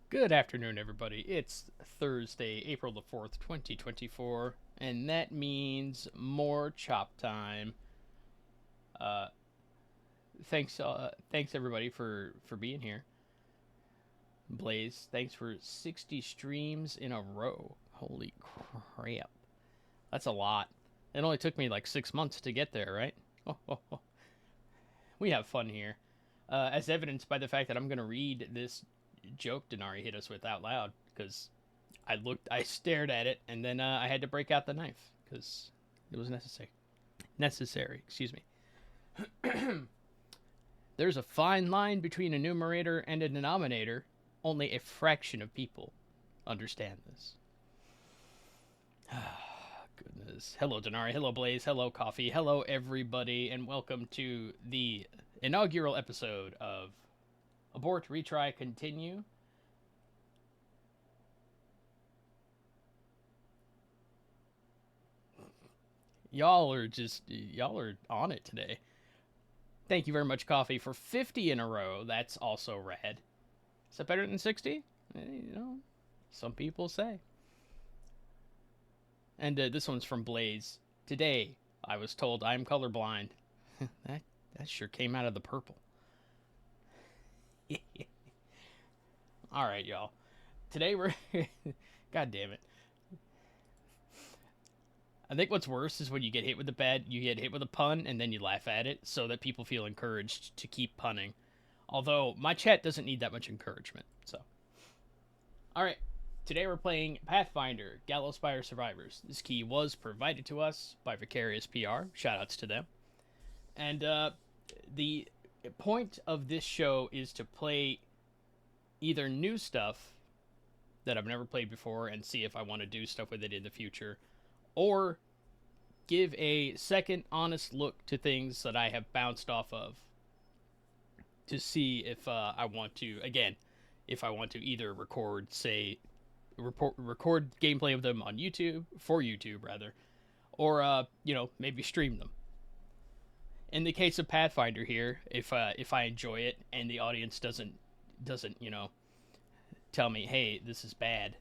Good afternoon, everybody. It's Thursday, April the 4th, 2024, and that means more chop time. Uh, thanks everybody for being here. Blaze, thanks for 60 streams in a row. Holy crap. That's a lot. It only took me like 6 months to get there, right? We have fun here. As evidenced by the fact that I'm going to read this joke Denari hit us with out loud, because I stared at it, and then I had to break out the knife because it was necessary. Necessary, excuse me. There's a fine line between a numerator and a denominator. Only a fraction of people understand this. Goodness. Hello, Denari. Hello, Blaze. Hello, Coffee. Hello, everybody, and welcome to the inaugural episode of Abort, Retry, Continue. Y'all are on it today. Thank you very much, Coffee, for 50 in a row. That's also rad. Is that better than 60? Some people say. And this one's from Blaze. Today, I was told I'm colorblind. that sure came out of the purple. All right, y'all. Today we're... God damn it. I think what's worse is when you get hit with a pun, and then you laugh at it so that people feel encouraged to keep punning. Although, my chat doesn't need that much encouragement, so. Alright, today we're playing Pathfinder, Gallowspire Survivors. This key was provided to us by Vicarious PR. Shoutouts to them. And the point of this show is to play either new stuff that I've never played before and see if I want to do stuff with it in the future, or give a second honest look to things that I have bounced off of to see if I want to, again, if I want to either record gameplay of them on YouTube, for YouTube rather, or maybe stream them. In the case of Pathfinder here, if I enjoy it and the audience doesn't tell me, hey, this is bad,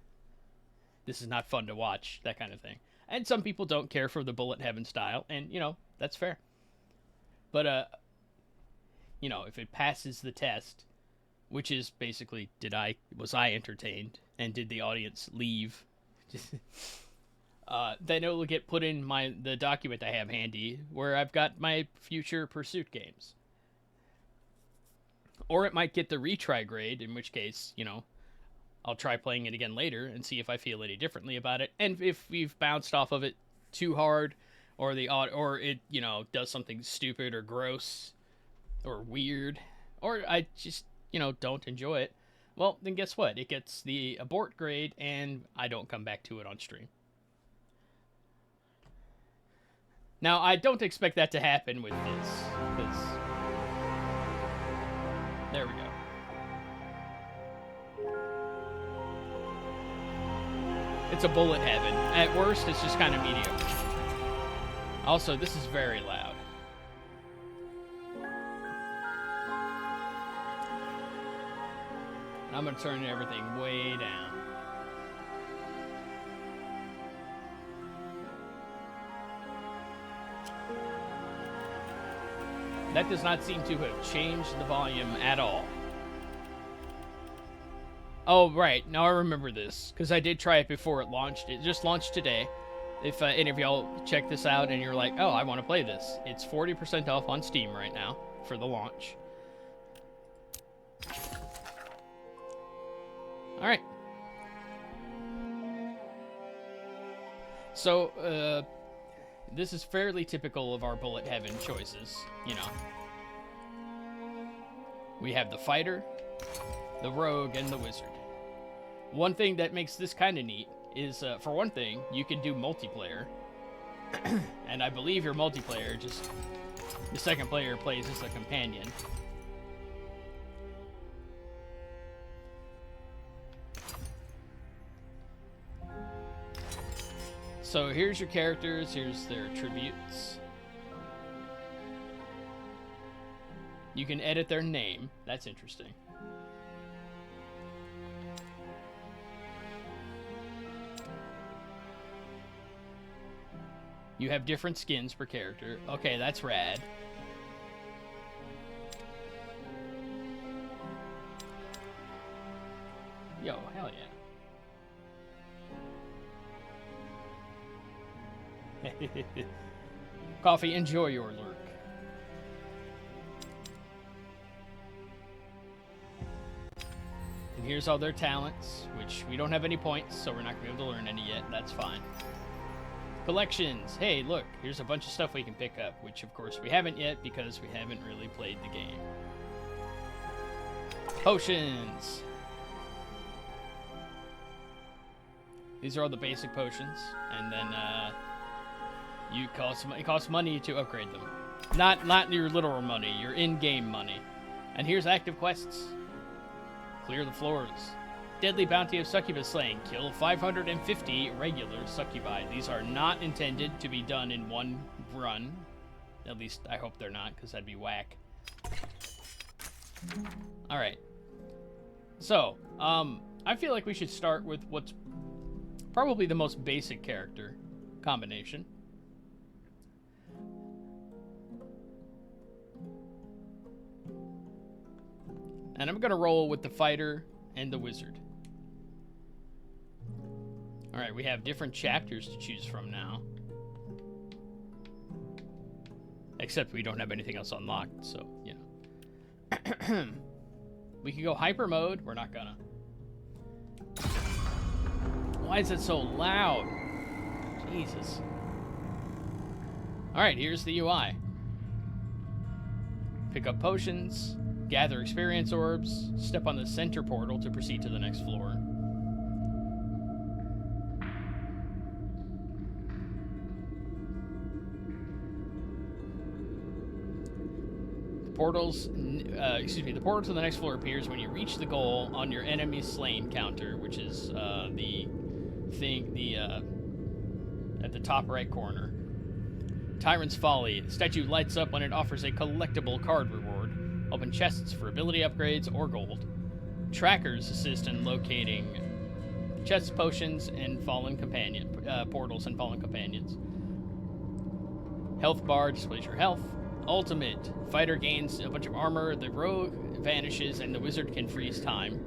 this is not fun to watch, that kind of thing. And some people don't care for the bullet heaven style, and that's fair. But if it passes the test, which is basically was I entertained, and did the audience leave? Then it will get put in the document I have handy where I've got my future pursuit games. Or it might get the retry grade, in which case, I'll try playing it again later and see if I feel any differently about it. And if we've bounced off of it too hard, or it does something stupid or gross or weird, or I just don't enjoy it, well, then guess what? It gets the abort grade, and I don't come back to it on stream. Now, I don't expect that to happen with this, because there we go. It's a bullet heaven. At worst, it's just kind of mediocre. Also, this is very loud. I'm going to turn everything way down. That does not seem to have changed the volume at all. Oh, right. Now I remember this, because I did try it before it launched. It just launched today. If any of y'all check this out and you're like, oh, I want to play this, it's 40% off on Steam right now for the launch. Alright. So, this is fairly typical of our bullet heaven choices, We have the fighter, the rogue, and the wizard. One thing that makes this kind of neat is, for one thing, you can do multiplayer. And I believe your multiplayer, the second player plays as a companion. So here's your characters, here's their attributes. You can edit their name. That's interesting. You have different skins per character. Okay, that's rad. Yo, hell yeah. Coffee, enjoy your lurk. And here's all their talents, which we don't have any points, so we're not going to be able to learn any yet. That's fine. Collections. Hey, look, here's a bunch of stuff we can pick up, which of course we haven't yet because we haven't really played the game. Potions. These are all the basic potions, and then it costs money to upgrade them. Not your literal money, your in-game money. And here's active quests. Clear the floors. Deadly bounty of succubus slaying. Kill 550 regular succubi. These are not intended to be done in one run. At least I hope they're not, because that'd be whack. Alright. So, I feel like we should start with what's probably the most basic character combination. And I'm going to roll with the fighter and the wizard. Alright, we have different chapters to choose from now. Except we don't have anything else unlocked, so, you know. We can go hyper mode. We're not gonna. Why is it so loud? Jesus. Alright, here's the UI. Pick up potions. Gather experience orbs. Step on the center portal to proceed to the next floor. The portal to the next floor appears when you reach the goal on your enemy slain counter, which is the thing at the top right corner. Tyrant's Folly. The statue lights up when it offers a collectible card reward. Open chests for ability upgrades or gold. Trackers assist in locating chests, potions, and portals and fallen companions. Health bar displays your health. Ultimate. Fighter gains a bunch of armor, the rogue vanishes, and the wizard can freeze time.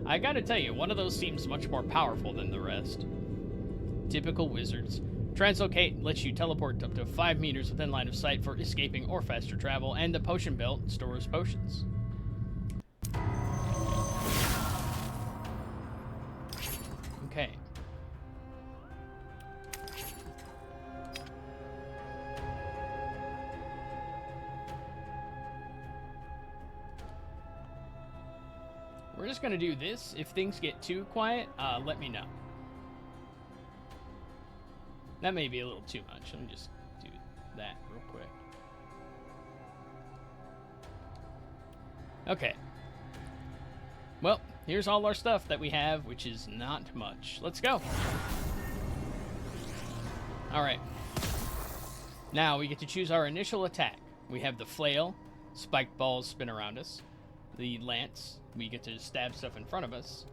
I gotta tell you, one of those seems much more powerful than the rest. Typical wizards. Translocate lets you teleport up to 5 meters within line of sight for escaping or faster travel, and the potion belt stores potions. Okay. We're just gonna do this. If things get too quiet, let me know. That may be a little too much. Let me just do that real quick. Okay. Well, here's all our stuff that we have, which is not much. Let's go. Alright. Now we get to choose our initial attack. We have the flail. Spiked balls spin around us. The lance. We get to stab stuff in front of us.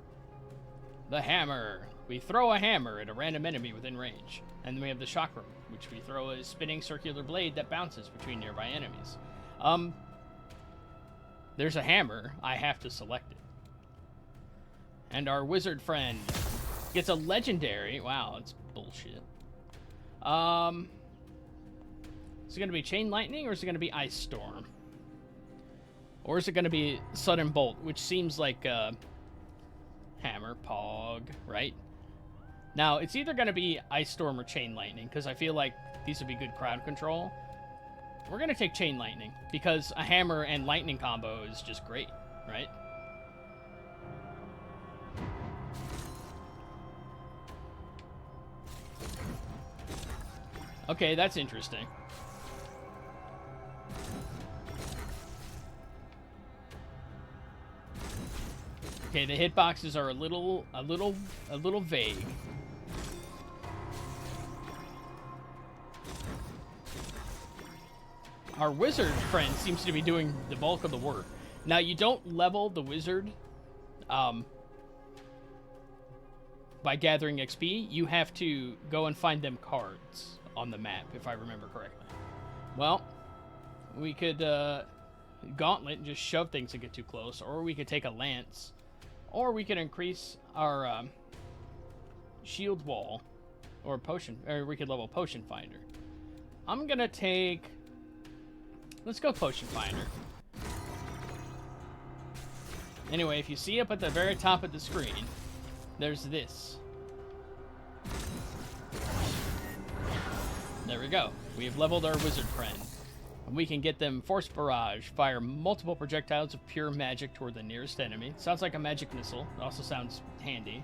The hammer. We throw a hammer at a random enemy within range. And then we have the chakram, which we throw a spinning circular blade that bounces between nearby enemies. There's a hammer. I have to select it. And our wizard friend gets a legendary. Wow, that's bullshit. Is it going to be chain lightning or is it going to be ice storm? Or is it going to be sudden bolt, which seems like hammer, pog, right? Now, it's either going to be ice storm or chain lightning, because I feel like these would be good crowd control. We're going to take chain lightning, because a hammer and lightning combo is just great, right? Okay, that's interesting. Okay, the hitboxes are a little vague. Our wizard friend seems to be doing the bulk of the work. Now, you don't level the wizard by gathering XP. You have to go and find them cards. on the map, if I remember correctly. Well, we could gauntlet and just shove things that get too close, or we could take a lance, or we could increase our shield wall, or potion, or we could level Potion Finder. I'm gonna take. Let's go Potion Finder. Anyway, if you see up at the very top of the screen, there's this. There we go. We have leveled our wizard friend. And we can get them Force Barrage, fire multiple projectiles of pure magic toward the nearest enemy. Sounds like a magic missile. It also sounds handy.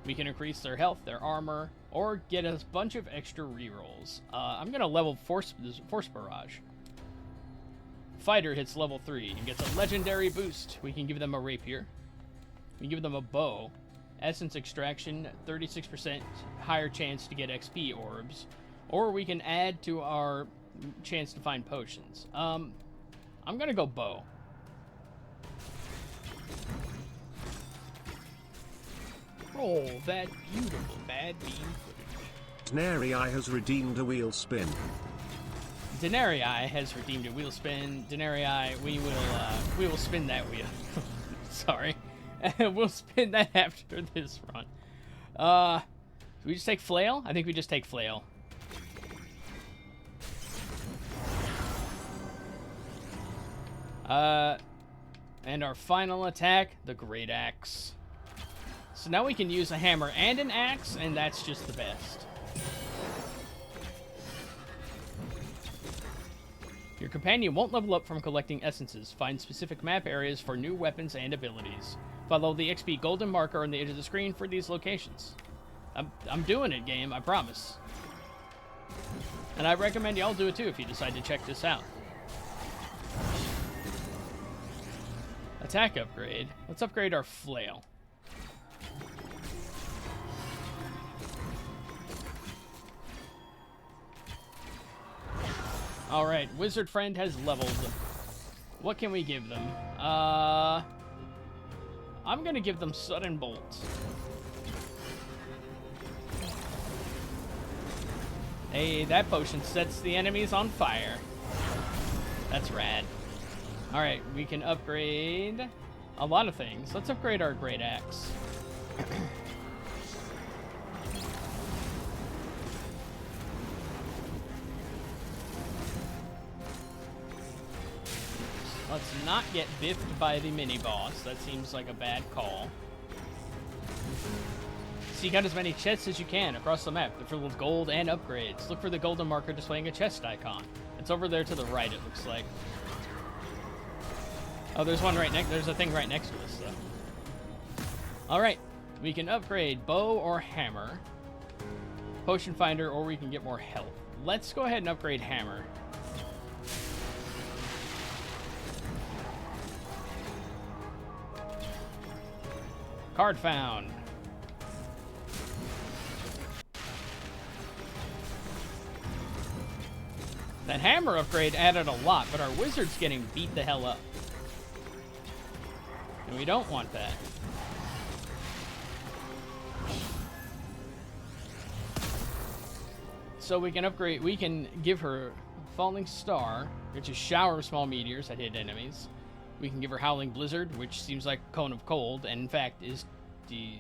We can increase their health, their armor, or get a bunch of extra rerolls. I'm going to level Force Barrage. Fighter hits level 3 and gets a legendary boost. We can give them a rapier. We can give them a bow. Essence extraction, 36% higher chance to get XP orbs. Or we can add to our chance to find potions. I'm going to go bow. Roll that beautiful bad bean footage. Denarii has redeemed a wheel spin. Denarii has redeemed a wheel spin. Denarii, we will spin that wheel. Sorry. We'll spin that after this run. Do we just take flail? I think we just take flail. And our final attack, the Great Axe. So now we can use a hammer and an axe, and that's just the best. Your companion won't level up from collecting essences. Find specific map areas for new weapons and abilities. Follow the XP golden marker on the edge of the screen for these locations. I'm doing it, game, I promise. And I recommend y'all do it too if you decide to check this out. Attack upgrade. Let's upgrade our flail. Alright, wizard friend has leveled. What can we give them? I'm gonna give them sudden bolt. Hey, that potion sets the enemies on fire. That's rad. Alright, we can upgrade a lot of things. Let's upgrade our Great Axe. Let's not get biffed by the mini-boss. That seems like a bad call. Seek out as many chests as you can across the map. They're filled with gold and upgrades. Look for the golden marker displaying a chest icon. It's over there to the right, it looks like. Oh, there's one right next. There's a thing right next to us, though. Alright. We can upgrade bow or hammer. Potion Finder, or we can get more health. Let's go ahead and upgrade hammer. Card found. That hammer upgrade added a lot, but our wizard's getting beat the hell up. And we don't want that. So we can upgrade, we can give her Falling Star, which is shower of small meteors that hit enemies. We can give her Howling Blizzard, which seems like Cone of Cold, and in fact is the...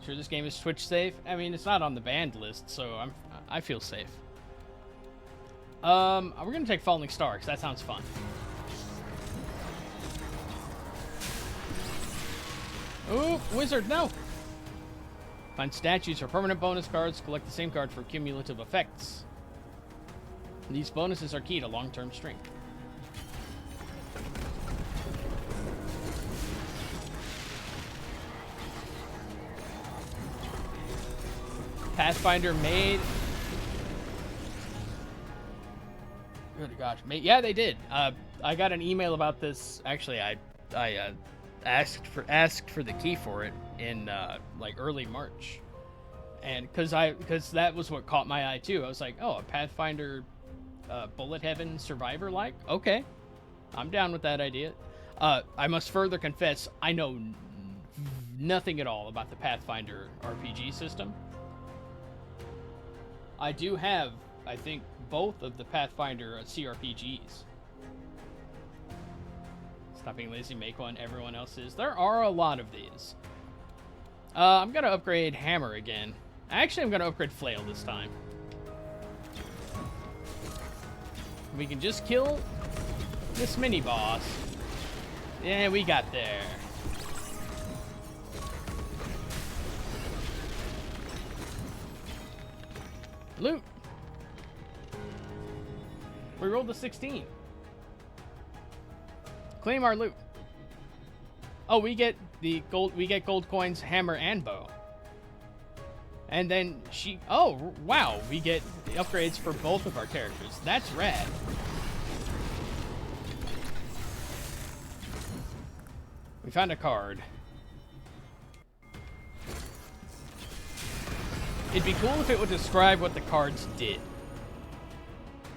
Sure this game is Twitch safe? I mean, it's not on the banned list, so I feel safe. We're gonna take Falling Star, because that sounds fun. Ooh, wizard, no! Find statues or permanent bonus cards, collect the same card for cumulative effects. These bonuses are key to long-term strength. Pathfinder made... Good gosh. Yeah, they did. I got an email about this. Actually, I asked for the key for it in like early March, and because that was what caught my eye too. I was like, oh, a Pathfinder Bullet Heaven Survivor like? Okay, I'm down with that idea. I must further confess, I know nothing at all about the Pathfinder RPG system. I do have, I think, both of the Pathfinder CRPGs. Stop being lazy, make one, everyone else is. There are a lot of these. I'm going to upgrade Hammer again. Actually, I'm going to upgrade Flail this time. We can just kill this mini-boss. Yeah, we got there. Loot. We rolled a 16. Claim our loot. Oh, we get the gold. We get gold coins, hammer, and bow. And then she. Oh, wow! We get the upgrades for both of our characters. That's rad. We found a card. It'd be cool if it would describe what the cards did.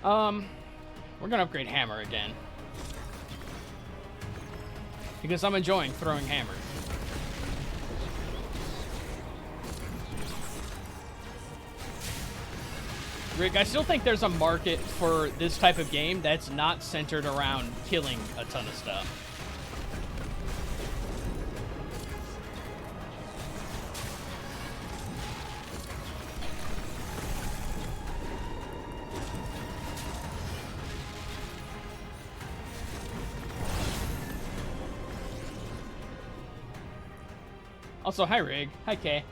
We're gonna upgrade hammer again. Because I'm enjoying throwing hammers. Rick, I still think there's a market for this type of game that's not centered around killing a ton of stuff. Also, hi Rig. Hi Kay.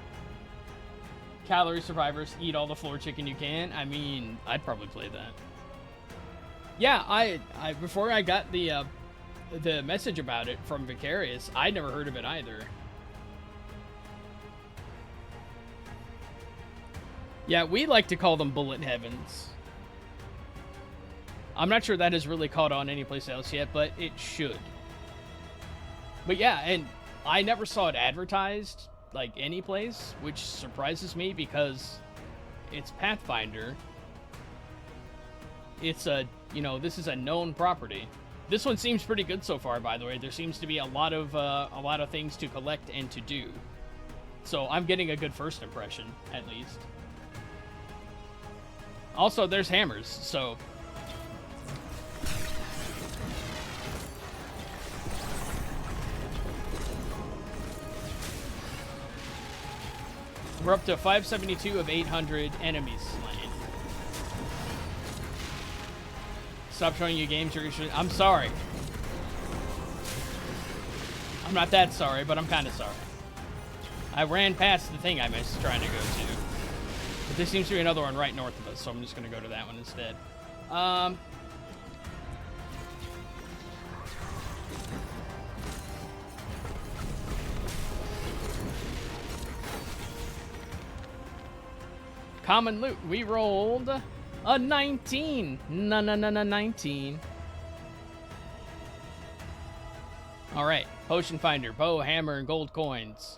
Calorie Survivors, eat all the floor chicken you can. I mean, I'd probably play that. Yeah, I before I got the message about it from Vicarious, I'd never heard of it either. Yeah, we like to call them bullet heavens. I'm not sure that has really caught on anyplace else yet, but it should. But yeah, and I never saw it advertised, like, any place, which surprises me because it's Pathfinder. It's a, you know, this is a known property. This one seems pretty good so far, by the way. There seems to be a lot of things to collect and to do. So I'm getting a good first impression, at least. Also, there's hammers, so... We're up to 572 of 800 enemies slain. Stop showing you games you're usually... I'm sorry. I'm not that sorry, but I'm kind of sorry. I ran past the thing I was trying to go to. But there seems to be another one right north of us, so I'm just going to go to that one instead. Common loot. We rolled a 19. 19. Alright. Potion Finder, bow, hammer, and gold coins.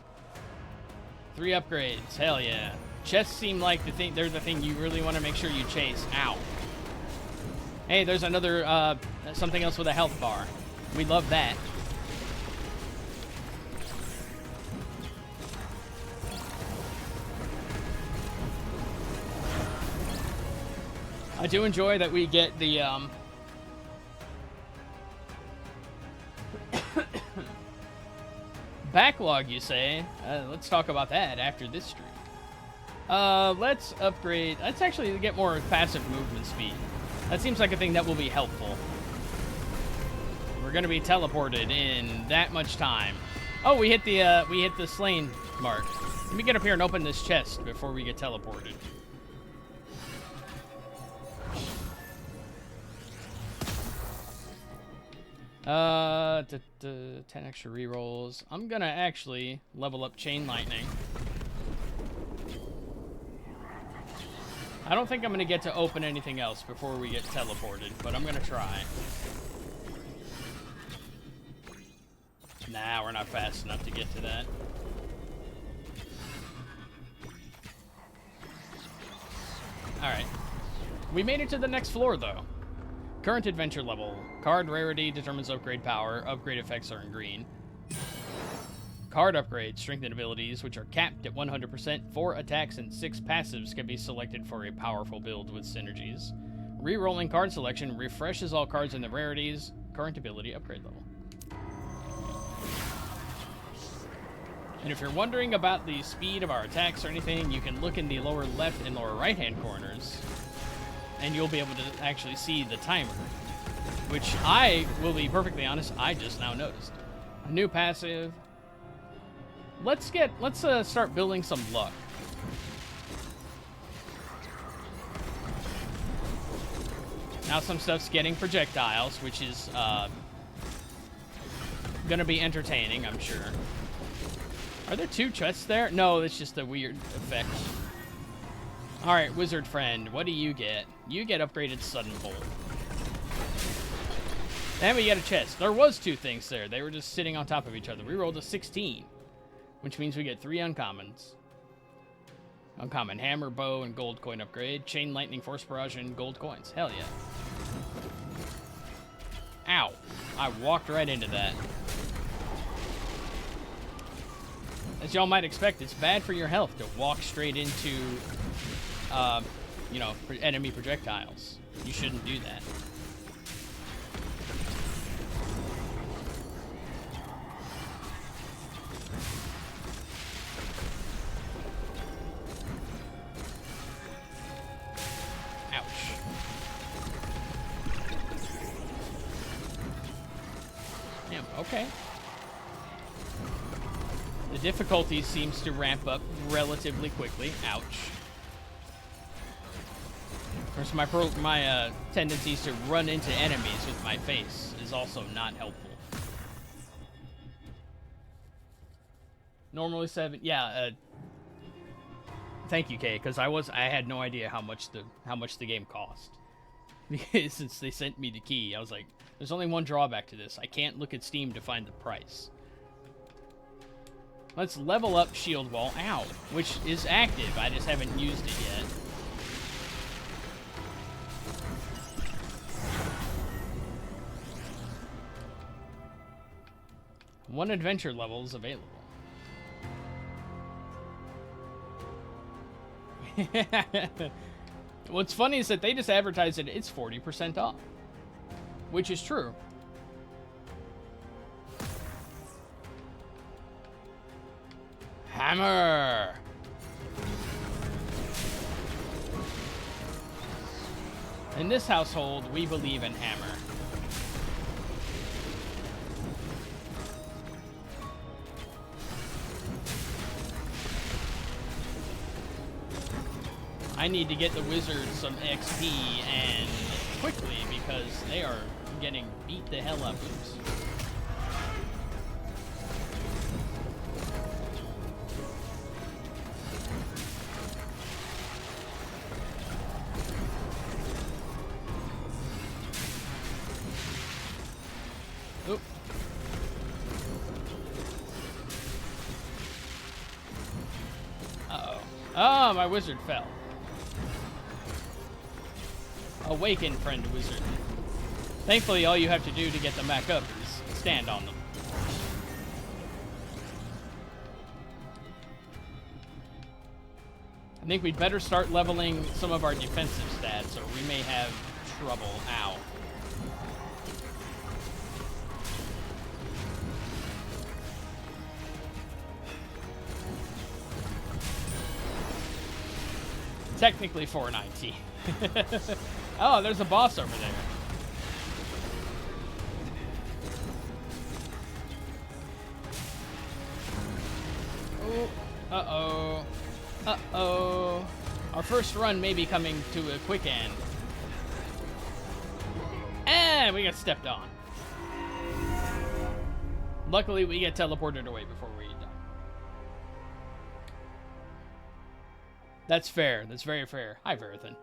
3 upgrades. Hell yeah. Chests seem like they're the thing you really want to make sure you chase. Ow. Hey, there's another, something else with a health bar. We love that. I do enjoy that we get the, backlog, you say? Let's talk about that after this stream. Let's upgrade... Let's actually get more passive movement speed. That seems like a thing that will be helpful. We're gonna be teleported in that much time. Oh, we hit the slain mark. Let me get up here and open this chest before we get teleported. 10 extra rerolls. I'm gonna actually level up Chain Lightning. I don't think I'm gonna get to open anything else before we get teleported, but I'm gonna try. Nah, we're not fast enough to get to that. Alright. We made it to the next floor, though. Current adventure level. Card rarity determines upgrade power. Upgrade effects are in green. Card upgrades, strengthened abilities, which are capped at 100%. 4 attacks and 6 passives can be selected for a powerful build with synergies. Rerolling card selection refreshes all cards in the rarities. Current ability upgrade level. And if you're wondering about the speed of our attacks or anything, you can look in the lower left and lower right hand corners, and you'll be able to actually see the timer, which I will be perfectly honest, I just now noticed. A new passive. Let's start building some luck. Now some stuff's getting projectiles, which is gonna be entertaining, I'm sure. Are there 2 chests there? No, it's just a weird effect. Alright, wizard friend, what do you get? You get upgraded sudden bolt. Then we get a chest. There was 2 things there. They were just sitting on top of each other. We rolled a 16, which means we get 3 uncommons. Uncommon hammer, bow, and gold coin upgrade. Chain lightning, force barrage, and gold coins. Hell yeah. Ow. I walked right into that. As y'all might expect, it's bad for your health to walk straight into, you know, enemy projectiles. You shouldn't do that. Ouch. Damn, okay. The difficulty seems to ramp up relatively quickly. Ouch. Of course, my tendencies to run into enemies with my face is also not helpful. Normally 7. Yeah. Thank you, Kay, because I had no idea how much the game cost. Since they sent me the key, I was like, there's only one drawback to this. I can't look at Steam to find the price. Let's level up Shield Wall, ow, which is active. I just haven't used it yet. One adventure level is available. What's funny is that they just advertised that it's 40% off, which is true. Hammer! In this household, we believe in hammer. I need to get the wizards some XP, and quickly, because they are getting beat the hell up. Oops. Oop. Uh-oh. Oh, my wizard fell. Awaken, friend wizard. Thankfully, all you have to do to get them back up is stand on them. I think we'd better start leveling some of our defensive stats, or we may have trouble. Ow. Technically 490. Oh, there's a boss over there. Oh, uh-oh. Uh-oh. Our first run may be coming to a quick end. And we got stepped on. Luckily, we get teleported away before we die. That's fair. That's very fair. Hi, Verithan.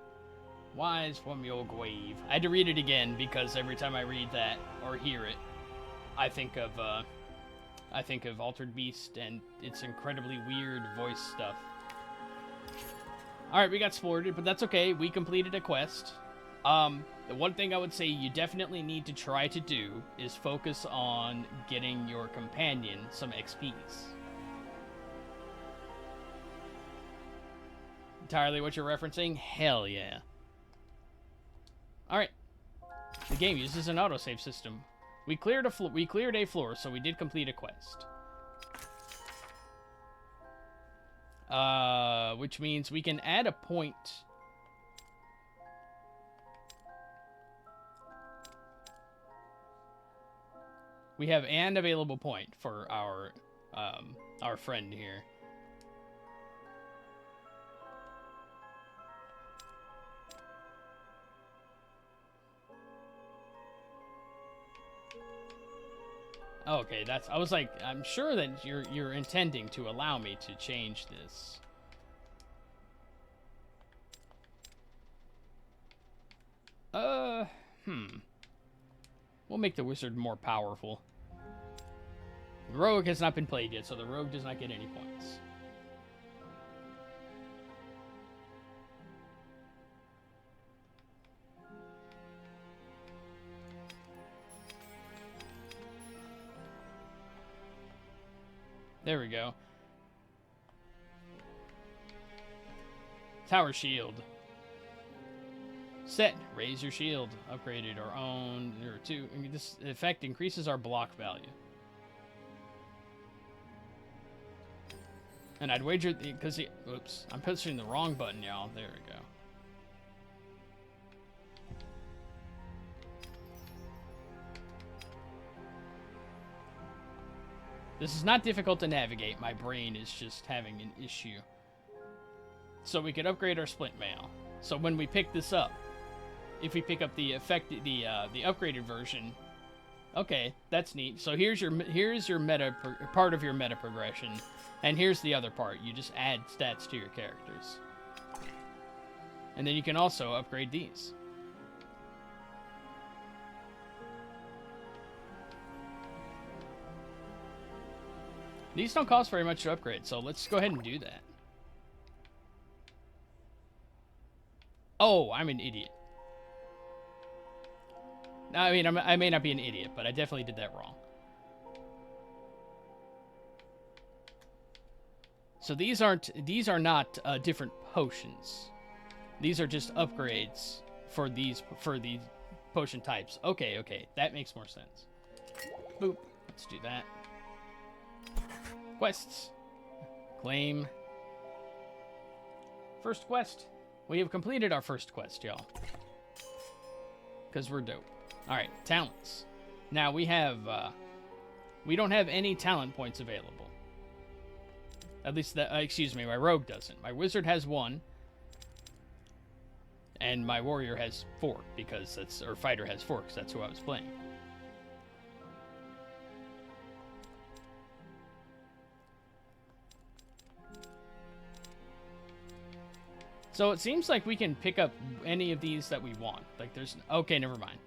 Wise from your grave. I had to read it again because every time I read that or hear it, I think of Altered Beast and its incredibly weird voice stuff. All right, we got sported, but that's okay. We completed a quest. The one thing I would say you definitely need to try to do is focus on getting your companion some XPs. Entirely what you're referencing? Hell yeah. Alright. The game uses an autosave system. We cleared a floor, so we did complete a quest. Which means we can add a point. We have an available point for our friend here. Okay, that's. I was like, I'm sure that you're intending to allow me to change this. We'll make the wizard more powerful. The rogue has not been played yet, so the rogue does not get any points. There we go. Tower shield. Set. Raise your shield. Upgraded or owned. Or two. This effect increases our block value. And I'd wager because oops, I'm pushing the wrong button, y'all. There we go. This is not difficult to navigate. My brain is just having an issue. So we could upgrade our splint mail. So when we pick this up, if we pick up the upgraded version, okay, that's neat. So here's your meta part of your meta progression, and here's the other part. You just add stats to your characters, and then you can also upgrade these. These don't cost very much to upgrade, so let's go ahead and do that. Oh, I'm an idiot. I mean, I may not be an idiot, but I definitely did that wrong. So these are not different potions. These are just upgrades for these potion types. Okay, that makes more sense. Boop. Let's do that. Quests. Claim. First quest. We have completed our first quest, y'all. Because we're dope. Alright, talents. Now we have, we don't have any talent points available. At least, excuse me, my rogue doesn't. My wizard has 1. And my warrior has 4, because that's, or fighter has 4, because that's who I was playing. So it seems like we can pick up any of these that we want. Like there's... Okay, never mind.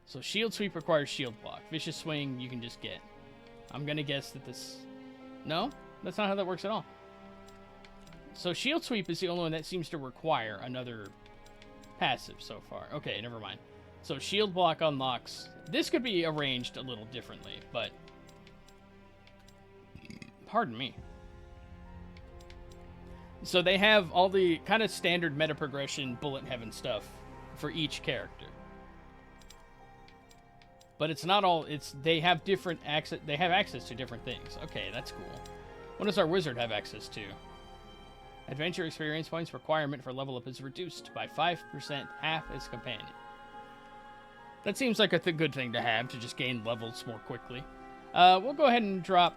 So shield sweep requires shield block. Vicious swing you can just get. I'm going to guess that this... No? That's not how that works at all. So shield sweep is the only one that seems to require another passive so far. Okay, never mind. So shield block unlocks... This could be arranged a little differently, but... Pardon me. So they have all the kind of standard meta progression bullet heaven stuff for each character. But it's not all, they have different access, they have access to different things. Okay, that's cool. What does our wizard have access to? Adventure experience points requirement for level up is reduced by 5%, half as companion. That seems like a good thing to have, to just gain levels more quickly. We'll go ahead and drop...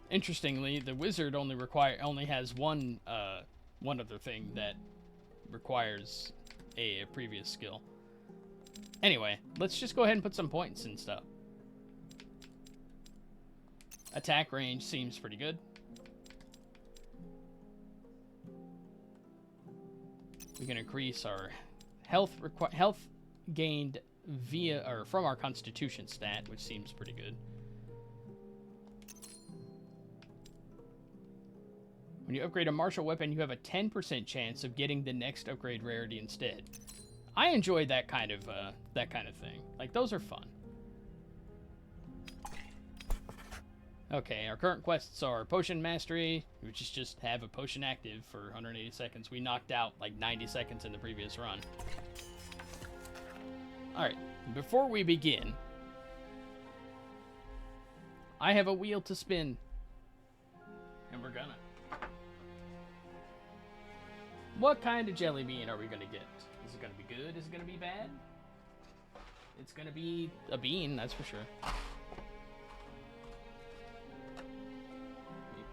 Interestingly, the wizard only has one other thing that requires a previous skill. Anyway, let's just go ahead and put some points and stuff. Attack range seems pretty good. We can increase our health gained from our Constitution stat, which seems pretty good. When you upgrade a martial weapon, you have a 10% chance of getting the next upgrade rarity instead. I enjoy that kind of thing. Like, those are fun. Okay, our current quests are Potion Mastery, which is just have a potion active for 180 seconds. We knocked out like 90 seconds in the previous run. Alright, before we begin, I have a wheel to spin. And we're gonna. What kind of jelly bean are we gonna get? Is it gonna be good? Is it gonna be bad? It's gonna be a bean, that's for sure.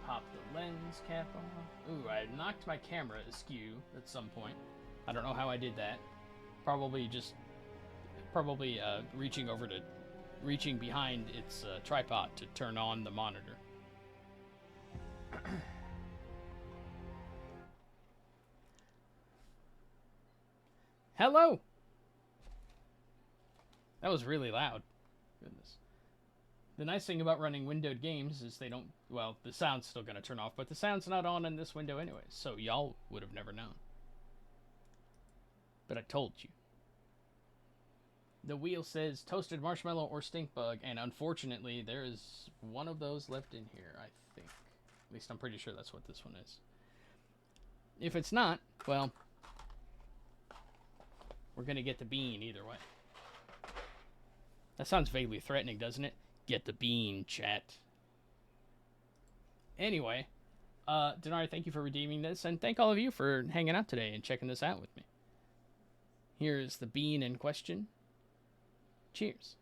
Pop the lens cap off. Ooh, I knocked my camera askew at some point. I don't know how I did that. Probably reaching behind its tripod to turn on the monitor. Hello! That was really loud. Goodness. The nice thing about running windowed games is they don't... Well, the sound's still going to turn off, but the sound's not on in this window anyway, so y'all would have never known. But I told you. The wheel says toasted marshmallow or stink bug, and unfortunately there is one of those left in here, I think. At least I'm pretty sure that's what this one is. If it's not, well, we're going to get the bean either way. That sounds vaguely threatening, doesn't it? Get the bean, chat. Anyway, Denari, thank you for redeeming this, and thank all of you for hanging out today and checking this out with me. Here's the bean in question. Cheers.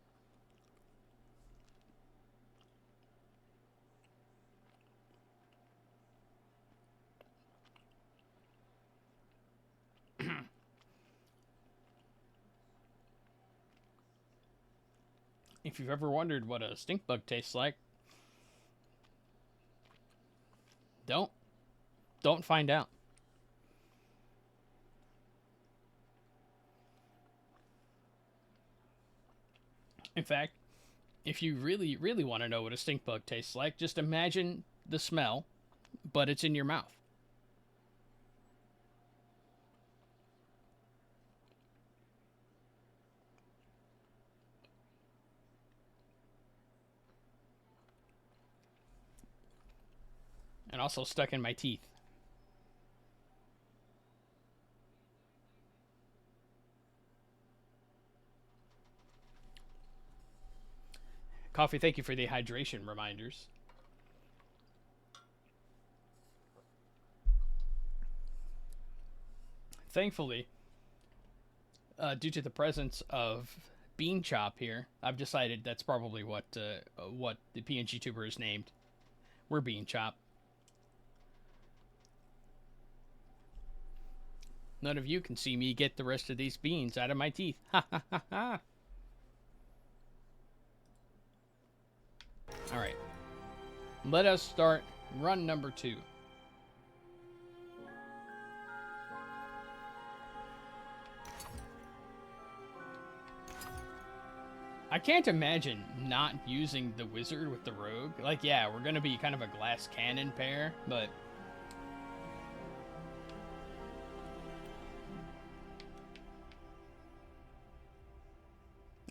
If you've ever wondered what a stink bug tastes like, don't find out. In fact, if you really, really want to know what a stink bug tastes like, just imagine the smell, but it's in your mouth. And also stuck in my teeth. Coffee, thank you for the hydration reminders. Thankfully, due to the presence of Bean Chop here, I've decided that's probably what the PNG tuber is named. We're Bean Chop. None of you can see me get the rest of these beans out of my teeth. Ha ha ha ha. Alright. Let us start run number 2. I can't imagine not using the wizard with the rogue. Like, yeah, we're gonna be kind of a glass cannon pair, but...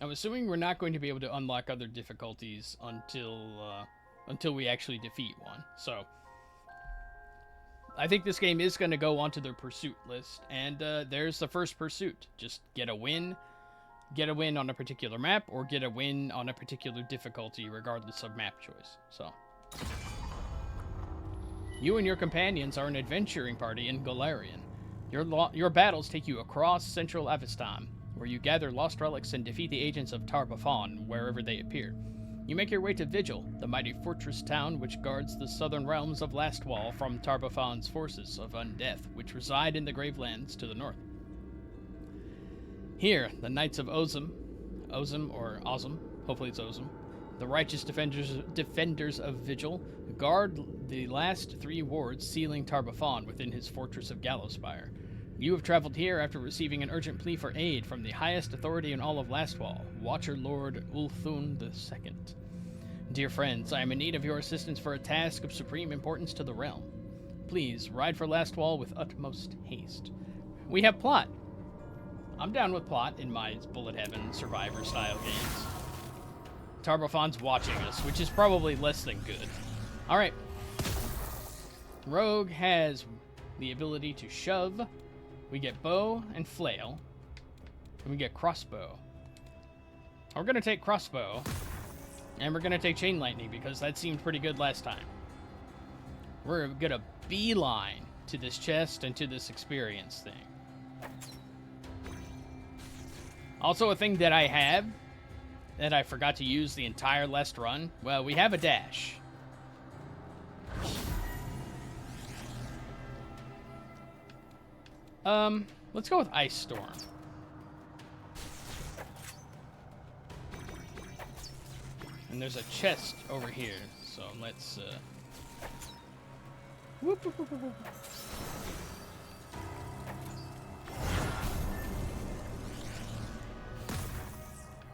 I'm assuming we're not going to be able to unlock other difficulties until we actually defeat one. So, I think this game is going to go onto the pursuit list, and there's the first pursuit. Just get a win on a particular map, or get a win on a particular difficulty, regardless of map choice. So, you and your companions are an adventuring party in Galarian. Your battles take you across central Avestan, where you gather lost relics and defeat the agents of Tar-Baphon wherever they appear. You make your way to Vigil, the mighty fortress town which guards the southern realms of Lastwall from Tar-Baphon's forces of undeath, which reside in the Gravelands to the north. Here, the Knights of Ozum, hopefully it's Ozum, the righteous defenders of Vigil, guard the last 3 wards sealing Tar-Baphon within his fortress of Gallowspire. You have traveled here after receiving an urgent plea for aid from the highest authority in all of Lastwall, Watcher Lord Ulthun II. Dear friends, I am in need of your assistance for a task of supreme importance to the realm. Please, ride for Lastwall with utmost haste. We have plot. I'm down with plot in my Bullet Heaven Survivor-style games. Tarbofon's watching us, which is probably less than good. Alright. Rogue has the ability to shove. We get bow and flail. And we get crossbow. We're going to take crossbow. And we're going to take chain lightning because that seemed pretty good last time. We're going to beeline to this chest and to this experience thing. Also, a thing that I have that I forgot to use the entire last run. Well, we have a dash. Let's go with Ice Storm. And there's a chest over here, so let's, whoop, whoop, whoop, whoop.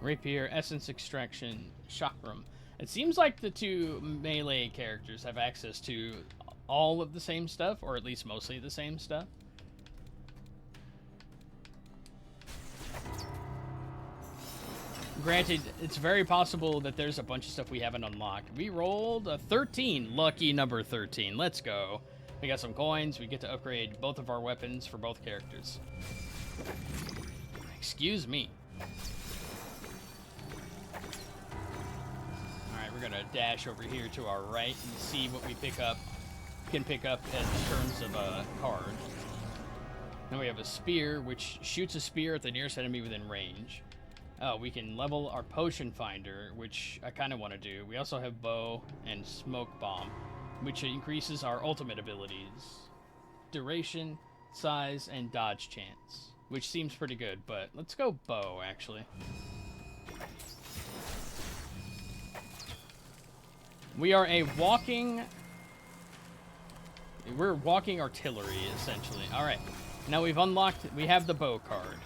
Rapier, Essence Extraction, Chakram. It seems like the two melee characters have access to all of the same stuff, or at least mostly the same stuff. Granted, it's very possible that there's a bunch of stuff we haven't unlocked. We rolled a 13. Lucky number 13. Let's go. We got some coins. We get to upgrade both of our weapons for both characters. Excuse me. Alright, we're going to dash over here to our right and see what we can pick up in terms of a card. Now we have a spear, which shoots a spear at the nearest enemy within range. Oh, we can level our potion finder, which I kind of want to do. We also have bow and smoke bomb, which increases our ultimate abilities. Duration, size, and dodge chance, which seems pretty good, but let's go bow, actually. We are a walking... We're walking artillery, essentially. Alright, now we've unlocked... We have the bow card.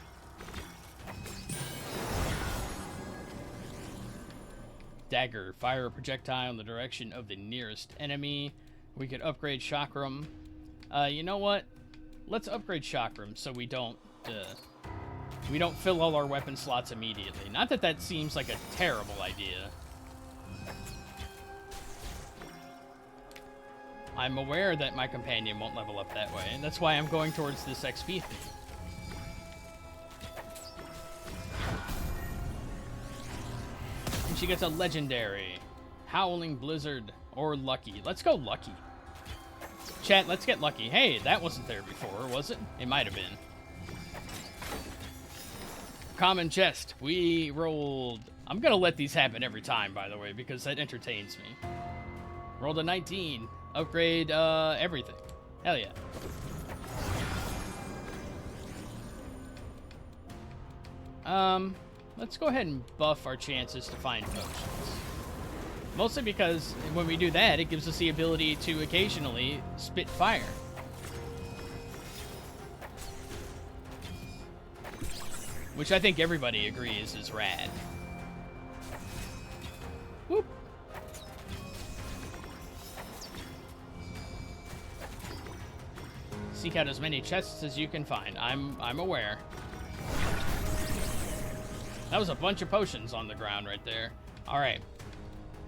Dagger. Fire a projectile in the direction of the nearest enemy. We could upgrade Chakram. You know what? Let's upgrade Chakram so we don't fill all our weapon slots immediately. Not that that seems like a terrible idea. I'm aware that my companion won't level up that way, and that's why I'm going towards this XP thing. And she gets a legendary. Howling Blizzard or Lucky. Let's go Lucky. Chat, let's get lucky. Hey, that wasn't there before, was it? It might have been. Common chest. We rolled... I'm going to let these happen every time, by the way, because that entertains me. Rolled a 19. Upgrade everything. Hell yeah. Let's go ahead and buff our chances to find potions. Mostly because when we do that, it gives us the ability to occasionally spit fire. Which I think everybody agrees is rad. Whoop. Seek out as many chests as you can find. I'm aware. That was a bunch of potions on the ground right there. Alright.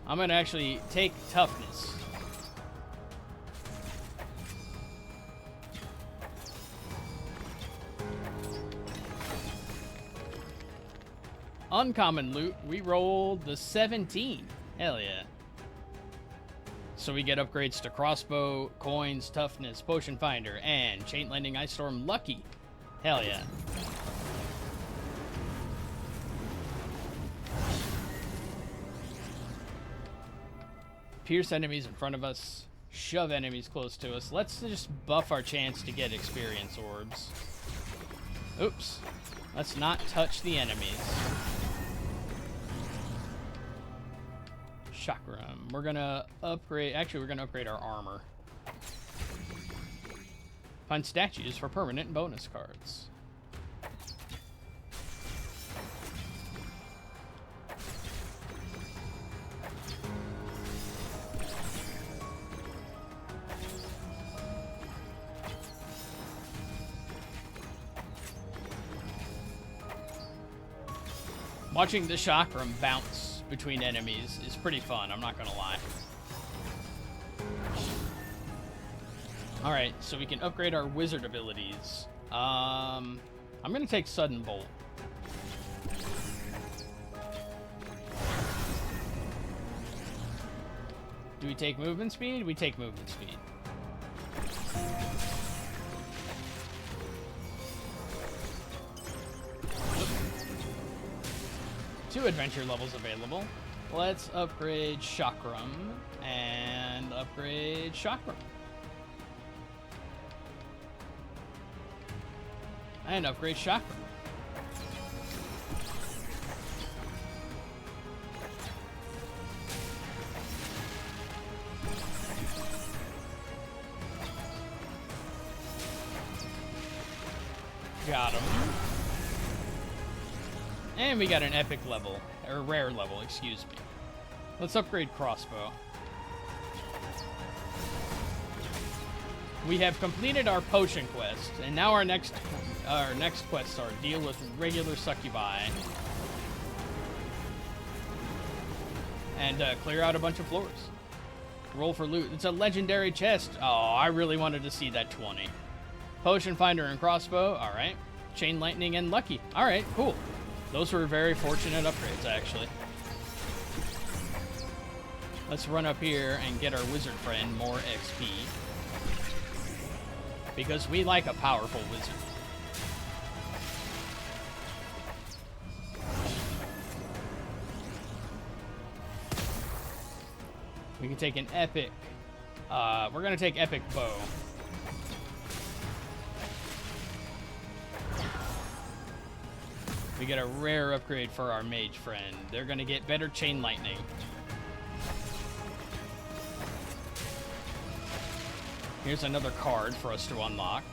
I'm gonna actually take toughness. Uncommon loot. We rolled the 17. Hell yeah. So we get upgrades to crossbow, coins, toughness, potion finder, and chain lightning, ice storm, lucky. Hell yeah. Pierce enemies in front of us, shove enemies close to us. Let's just buff our chance to get experience orbs. Oops. Let's not touch the enemies. Chakram. We're gonna upgrade... Actually, we're gonna upgrade our armor. Find statues for permanent and bonus cards. Watching the chakram bounce between enemies is pretty fun, I'm not gonna lie. Alright, so we can upgrade our wizard abilities. I'm gonna take Sudden Bolt. Do we take movement speed? We take movement speed. Two adventure levels available. Let's upgrade Chakram and upgrade Chakram. And upgrade Chakram. Got him. And we got an epic level, or rare level, excuse me. Let's upgrade crossbow. We have completed our potion quest, and now our next quests are deal with regular succubi and clear out a bunch of floors. Roll for loot. It's a legendary chest. Oh, I really wanted to see that 20. Potion finder and crossbow. All right. Chain lightning and lucky. All right, cool. Those were very fortunate upgrades, actually. Let's run up here and get our wizard friend more XP. Because we like a powerful wizard. We can take an epic... we're going to take epic bow. We get a rare upgrade for our mage friend. They're going to get better chain lightning. Here's another card for us to unlock.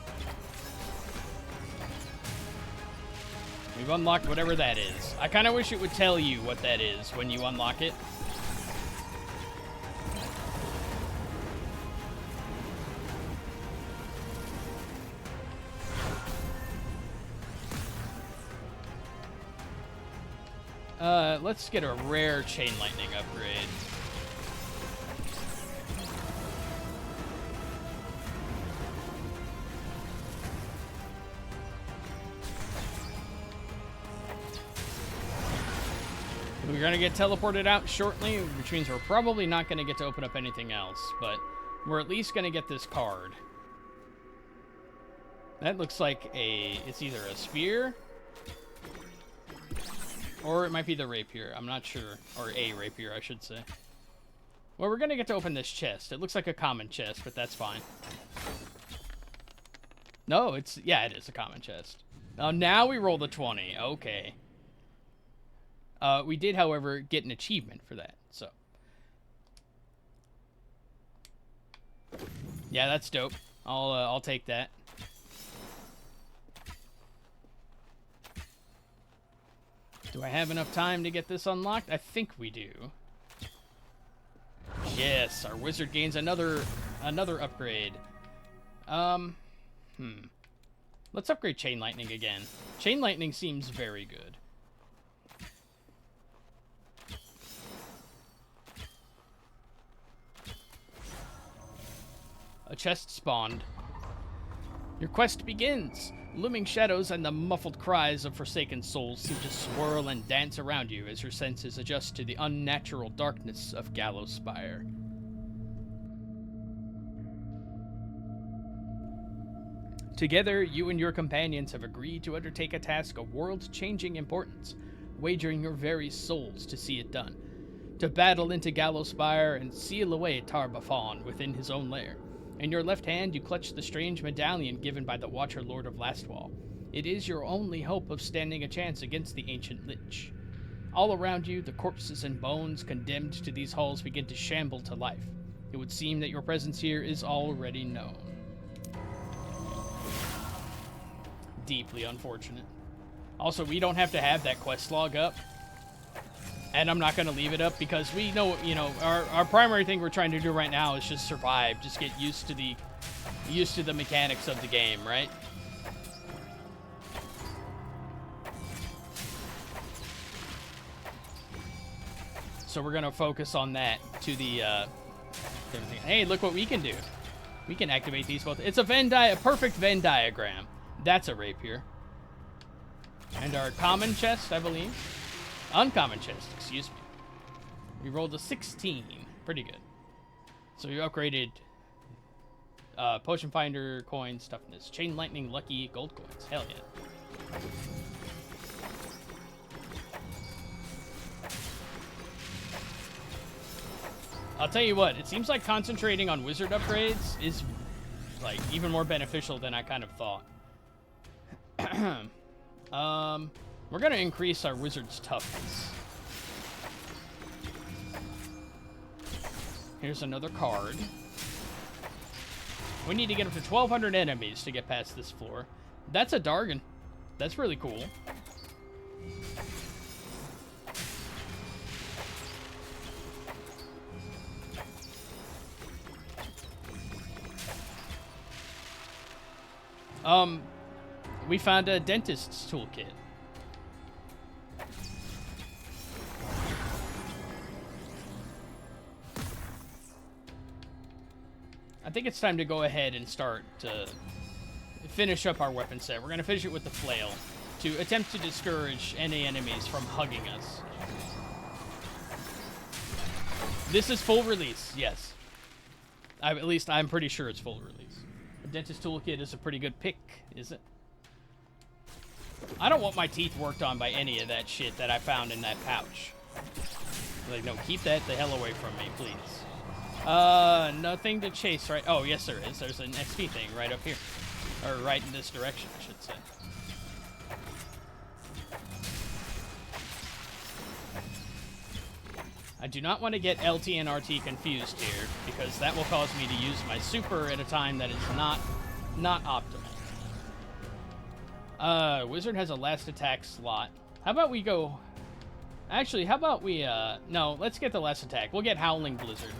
We've unlocked whatever that is. I kind of wish it would tell you what that is when you unlock it. Let's get a rare chain lightning upgrade. We're going to get teleported out shortly, which means we're probably not going to get to open up anything else, but we're at least going to get this card. That looks like it's either a spear, or it might be the rapier. I'm not sure. Or a rapier, I should say. Well, we're going to get to open this chest. It looks like a common chest, but that's fine. No, yeah, it is a common chest. Now we roll the 20. Okay. We did, however, get an achievement for that, so. Yeah, that's dope. I'll take that. Do I have enough time to get this unlocked? I think we do. Yes, our wizard gains another upgrade. Let's upgrade Chain Lightning again. Chain Lightning seems very good. A chest spawned. Your quest begins! Looming shadows and the muffled cries of forsaken souls seem to swirl and dance around you as your senses adjust to the unnatural darkness of Gallowspire. Together, you and your companions have agreed to undertake a task of world-changing importance, wagering your very souls to see it done. To battle into Gallowspire and seal away Tar-Baphon within his own lair. In your left hand, you clutch the strange medallion given by the Watcher Lord of Lastwall. It is your only hope of standing a chance against the ancient Lich. All around you, the corpses and bones condemned to these halls begin to shamble to life. It would seem that your presence here is already known. deeply unfortunate. Also, we don't have to have that quest log up. And I'm not going to leave it up because we know, you know, our primary thing we're trying to do right now is just survive. Just get used to the mechanics of the game, right? So we're going to focus on that to the, hey, look what we can do. We can activate these both. It's a perfect Venn diagram. That's a rapier. And our common chest, I believe. Uncommon chest, excuse me. We rolled a 16. Pretty good. So we upgraded Potion Finder, coins, toughness, Chain Lightning, lucky, gold coins. Hell yeah. I'll tell you what, it seems like concentrating on wizard upgrades is like even more beneficial than I kind of thought. We're gonna increase our wizard's toughness. Here's another card. We need to get up to 1,200 enemies to get past this floor. That's a Dargon. That's really cool. We found a dentist's toolkit. I think it's time to go ahead and start to finish up our weapon set. We're going to finish it with the flail to attempt to discourage any enemies from hugging us. This is full release, yes. At least I'm pretty sure it's full release. The dentist toolkit is a pretty good pick, is it? I don't want my teeth worked on by any of that shit that I found in that pouch. Like, no, keep that the hell away from me, please. Nothing to chase, right? Oh, yes, there is. There's an XP thing right up here. Or right in this direction, I should say. I do not want to get LT and RT confused here, because that will cause me to use my super at a time that is not optimal. Wizard has a last attack slot. How about we go... Actually, how about we, no, let's get the last attack. We'll get Howling Blizzard.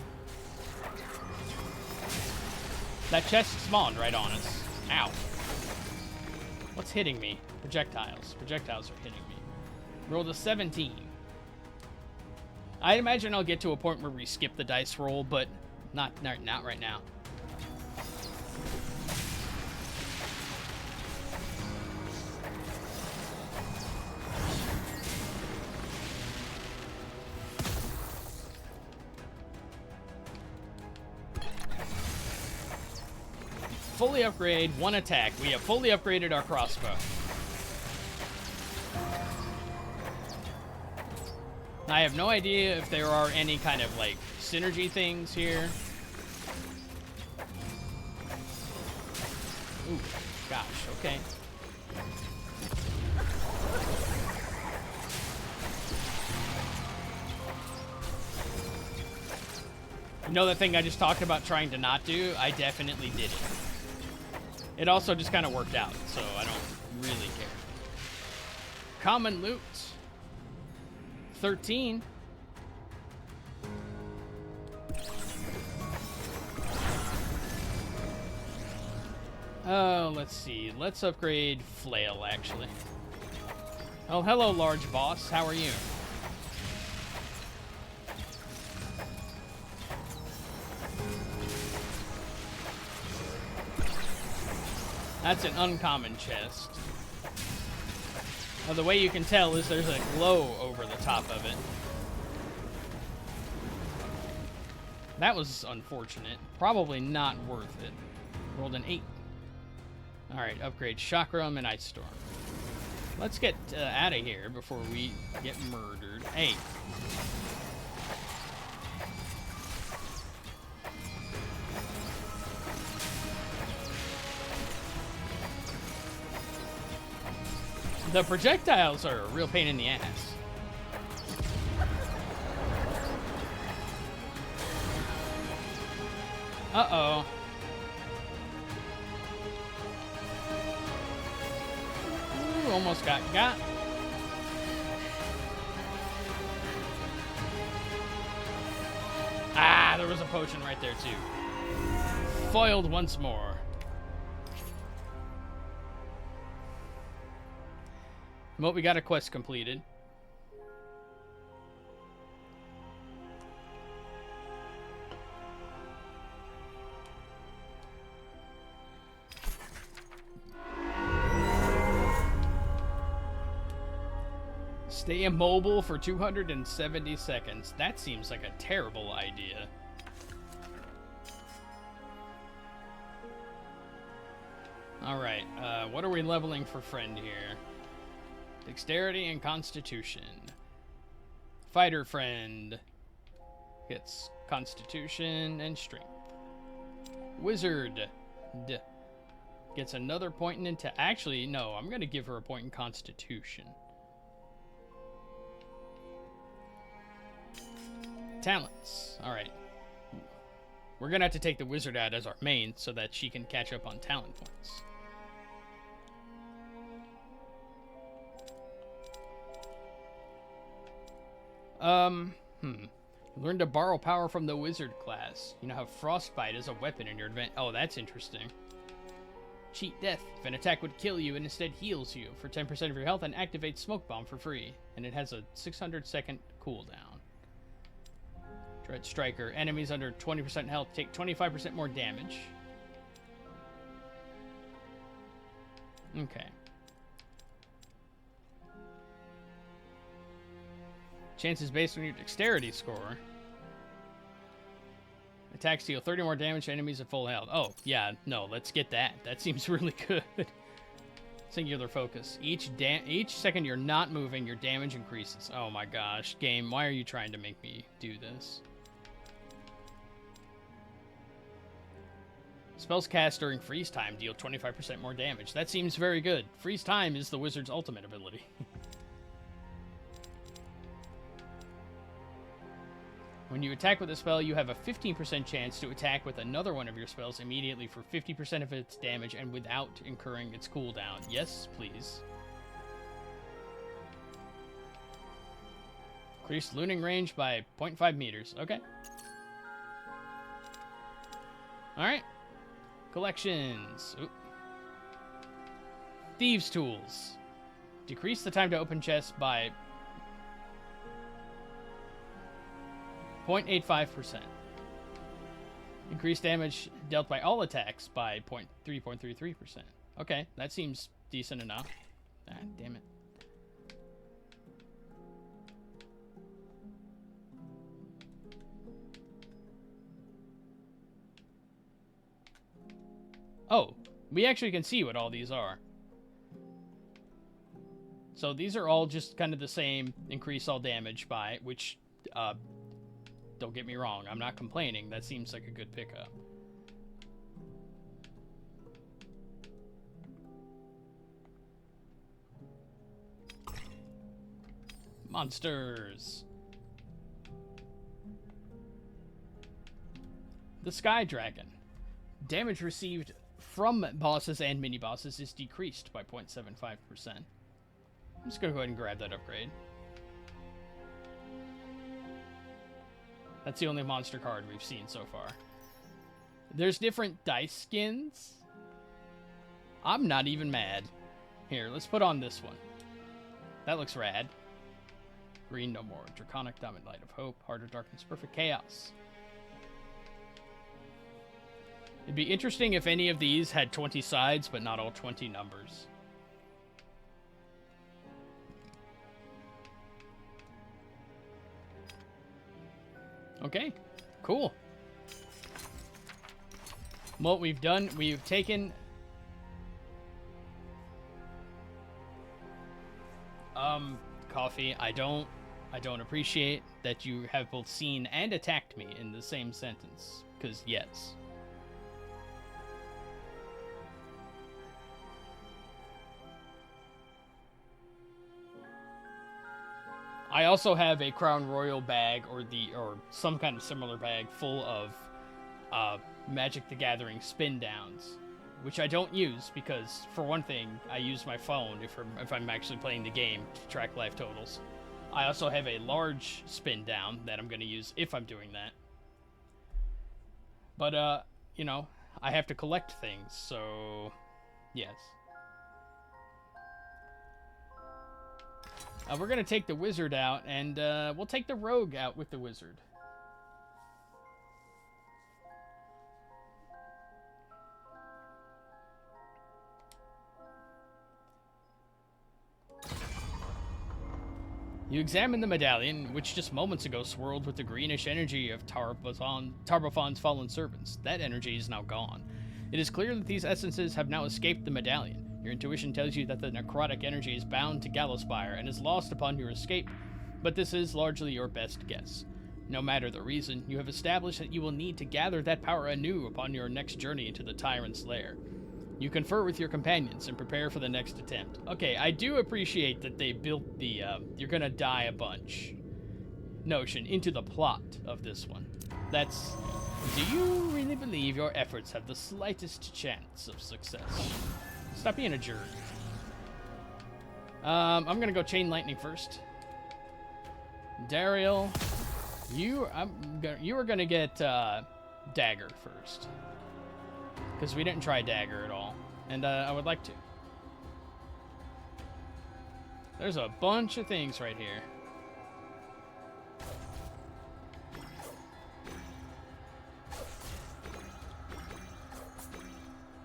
That chest spawned right on us. Ow. What's hitting me? Projectiles. Projectiles are hitting me. Rolled a 17. I imagine I'll get to a point where we skip the dice roll, but not right now. Fully upgrade, one attack. We have fully upgraded our crossbow. I have no idea if there are any kind of, like, synergy things here. Ooh, gosh, okay. You know that thing I just talked about trying to not do? I definitely did it. It also just kind of worked out, so I don't really care. Common loot. 13. Oh, let's see. Let's upgrade Flail, actually. Oh, hello, large boss. How are you? That's an uncommon chest. Well, the way you can tell is there's a glow over the top of it. That was unfortunate. Probably not worth it. Rolled an 8. Alright, upgrade Chakram and Ice Storm. Let's get out of here before we get murdered. Hey. The projectiles are a real pain in the ass. Uh-oh. almost got. Ah, there was a potion right there, too. Foiled once more. Well, we got a quest completed. Stay immobile for 270 seconds. That seems like a terrible idea. Alright, what are we leveling for friend here? Dexterity and Constitution. Fighter friend gets Constitution and Strength. Wizard gets another point in Actually, no, I'm going to give her a point in Constitution. Talents. Alright. We're going to have to take the wizard out as our main so that she can catch up on talent points. Learn to borrow power from the wizard class. You now have frostbite as a weapon in your advance. Oh, that's interesting. Cheat death. If an attack would kill you, it instead heals you for 10% of your health and activates smoke bomb for free. And it has a 600-second cooldown. Dread striker. Enemies under 20% health take 25% more damage. Okay. Chances based on your dexterity score. Attacks deal 30 more damage to enemies at full health. Oh, yeah, no, let's get that. That seems really good. Singular focus. Each second you're not moving, your damage increases. Oh my gosh, game, why are you trying to make me do this? Spells cast during freeze time deal 25% more damage. That seems very good. Freeze time is the wizard's ultimate ability. When you attack with a spell, you have a 15% chance to attack with another one of your spells immediately for 50% of its damage and without incurring its cooldown. Yes, please. Increase looting range by 0.5 meters. Okay. Alright. Collections. Oop. Thieves' tools. Decrease the time to open chests by 0.85%. Increase damage dealt by all attacks by 3.33%. Okay, that seems decent enough. Ah, damn it. Oh, we actually can see what all these are. So these are all just kind of the same, increase all damage by, which, don't get me wrong, I'm not complaining. That seems like a good pickup. Monsters. The Sky Dragon. Damage received from bosses and mini-bosses is decreased by 0.75%. I'm just going to go ahead and grab that upgrade. That's the only monster card we've seen so far. There's different dice skins. I'm not even mad. Here, let's put on this one. That looks rad. Green no more. Draconic Diamond Light of Hope. Heart of Darkness. Perfect Chaos. It'd be interesting if any of these had 20 sides, but not all 20 numbers. Okay, cool. What we've done, we've taken... Coffee, I don't appreciate that you have both seen and attacked me in the same sentence. Because, yes. I also have a Crown Royal bag or some kind of similar bag full of Magic the Gathering spin downs. which I don't use because, for one thing, I use my phone if I'm actually playing the game to track life totals. I also have a large spin down that I'm going to use if I'm doing that. But, you know, I have to collect things, so yes. We're going to take the wizard out, and we'll take the rogue out with the wizard. You examine the medallion, which just moments ago swirled with the greenish energy of Tarbofon's fallen servants. That energy is now gone. It is clear that these essences have now escaped the medallion. Your intuition tells you that the necrotic energy is bound to Gallowspire and is lost upon your escape, but this is largely your best guess. No matter the reason, you have established that you will need to gather that power anew upon your next journey into the Tyrant's lair. You confer with your companions and prepare for the next attempt. Okay, I do appreciate that they built the, you're gonna die a bunch notion into the plot of this one. That's, do you really believe your efforts have the slightest chance of success? Stop being a jerk. I'm gonna go Chain Lightning first. Dariel, you are gonna get, Dagger first. Because we didn't try Dagger at all. And I would like to. There's a bunch of things right here.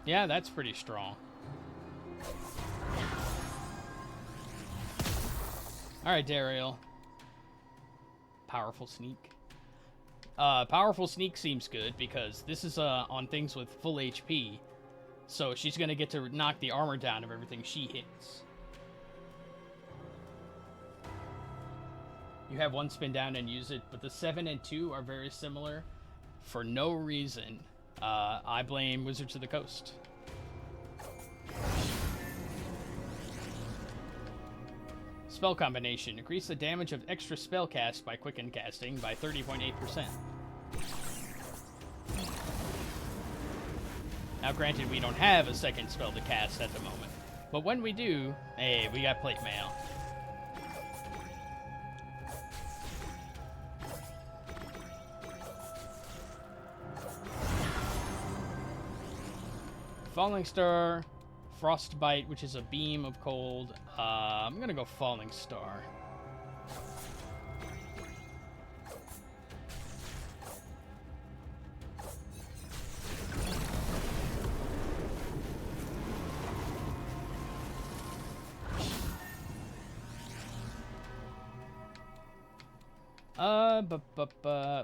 Yeah, that's pretty strong. Alright, Dariel. Powerful sneak. Powerful sneak seems good because this is on things with full HP, so she's gonna get to knock the armor down of everything she hits. You have one spin down and use it, but the 7 and 2 are very similar for no reason. I blame Wizards of the Coast. Spell combination. Increase the damage of extra spell cast by quicken casting by 30.8%. Now granted, we don't have a second spell to cast at the moment. But when we do, hey, we got plate mail. Falling Star, Frostbite, which is a beam of cold. I'm gonna go Falling Star.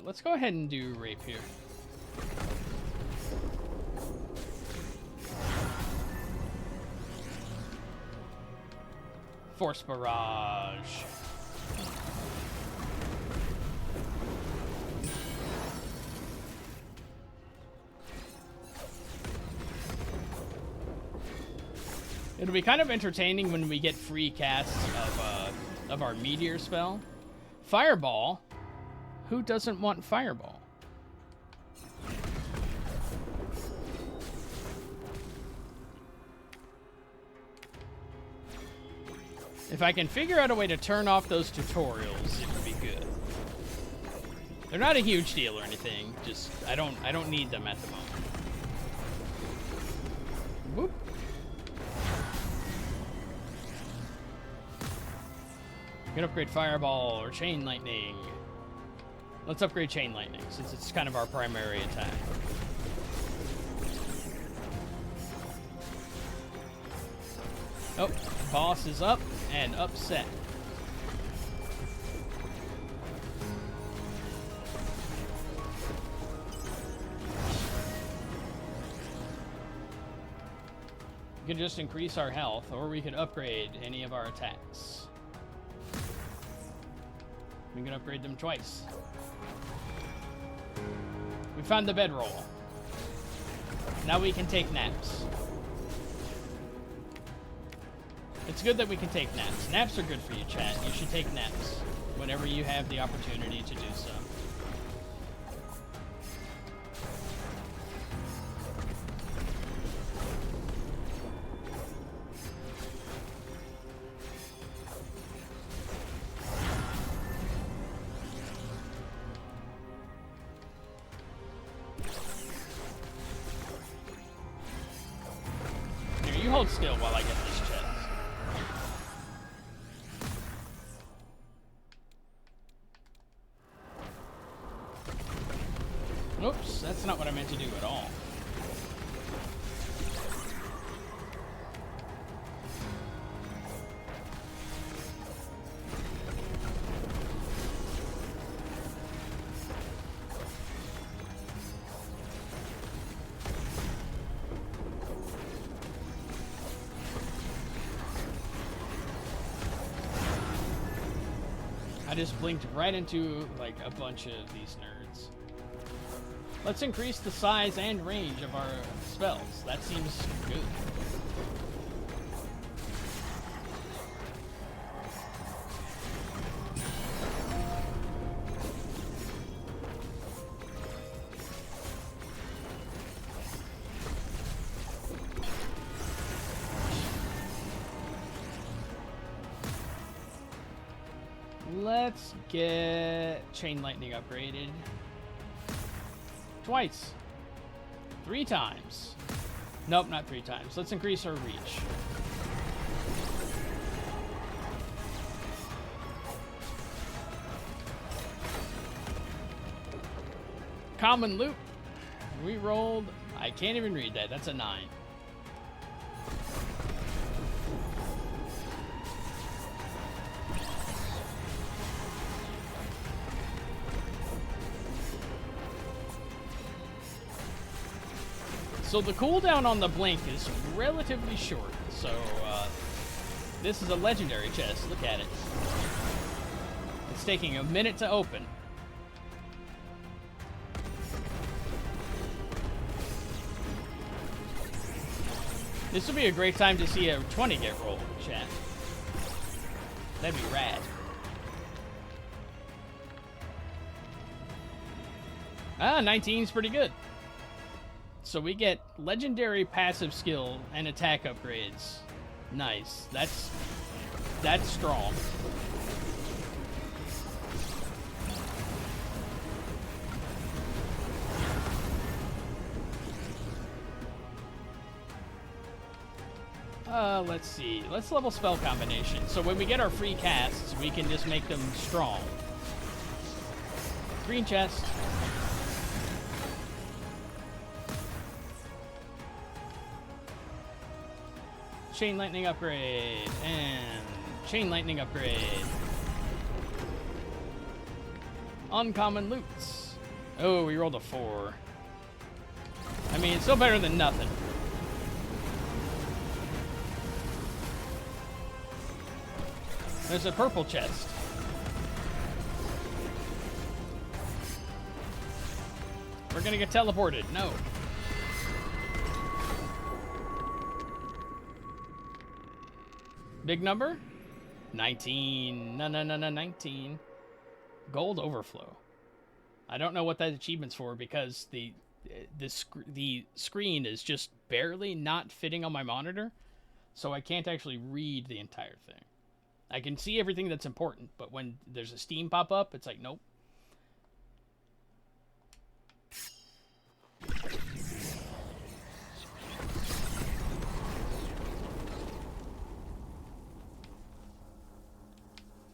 Let's go ahead and do Rapier. Force Barrage. It'll be kind of entertaining when we get free casts of our Meteor spell. Fireball? Who doesn't want Fireball? If I can figure out a way to turn off those tutorials, it would be good. They're not a huge deal or anything, just I don't need them at the moment. Whoop. You can upgrade Fireball or Chain Lightning. Let's upgrade Chain Lightning, since it's kind of our primary attack. Oh, boss is up and upset. We can just increase our health, or we can upgrade any of our attacks. We can upgrade them twice. We found the bedroll. Now we can take naps. It's good that we can take naps. Naps are good for you, chat. You should take naps whenever you have the opportunity to do so. hold still while I get this chest. Oops, that's not what I meant to do at all. I just blinked right into, like, a bunch of these nerds. Let's increase the size and range of our spells. That seems good. Let's get Chain Lightning upgraded. Twice. 3 times. Nope, not 3 times. Let's increase our reach. Common loot. We rolled... I can't even read that. That's a 9. So the cooldown on the blink is relatively short, so this is a legendary chest. Look at it. It's taking a minute to open. This would be a great time to see a 20 get rolled, chat. That'd be rad. Ah, 19's pretty good. So we get legendary passive skill and attack upgrades. Nice. That's strong. Let's see. Let's level spell combination. So when we get our free casts, we can just make them strong. Green chest. Chain Lightning upgrade, and Chain Lightning upgrade. Uncommon loots. Oh, we rolled a 4. I mean, it's still better than nothing. There's a purple chest. We're gonna get teleported. No. Big number? 19. No, 19. Gold overflow. I don't know what that achievement's for because the screen is just barely not fitting on my monitor, so I can't actually read the entire thing. I can see everything that's important, but when there's a Steam pop up, it's like, nope.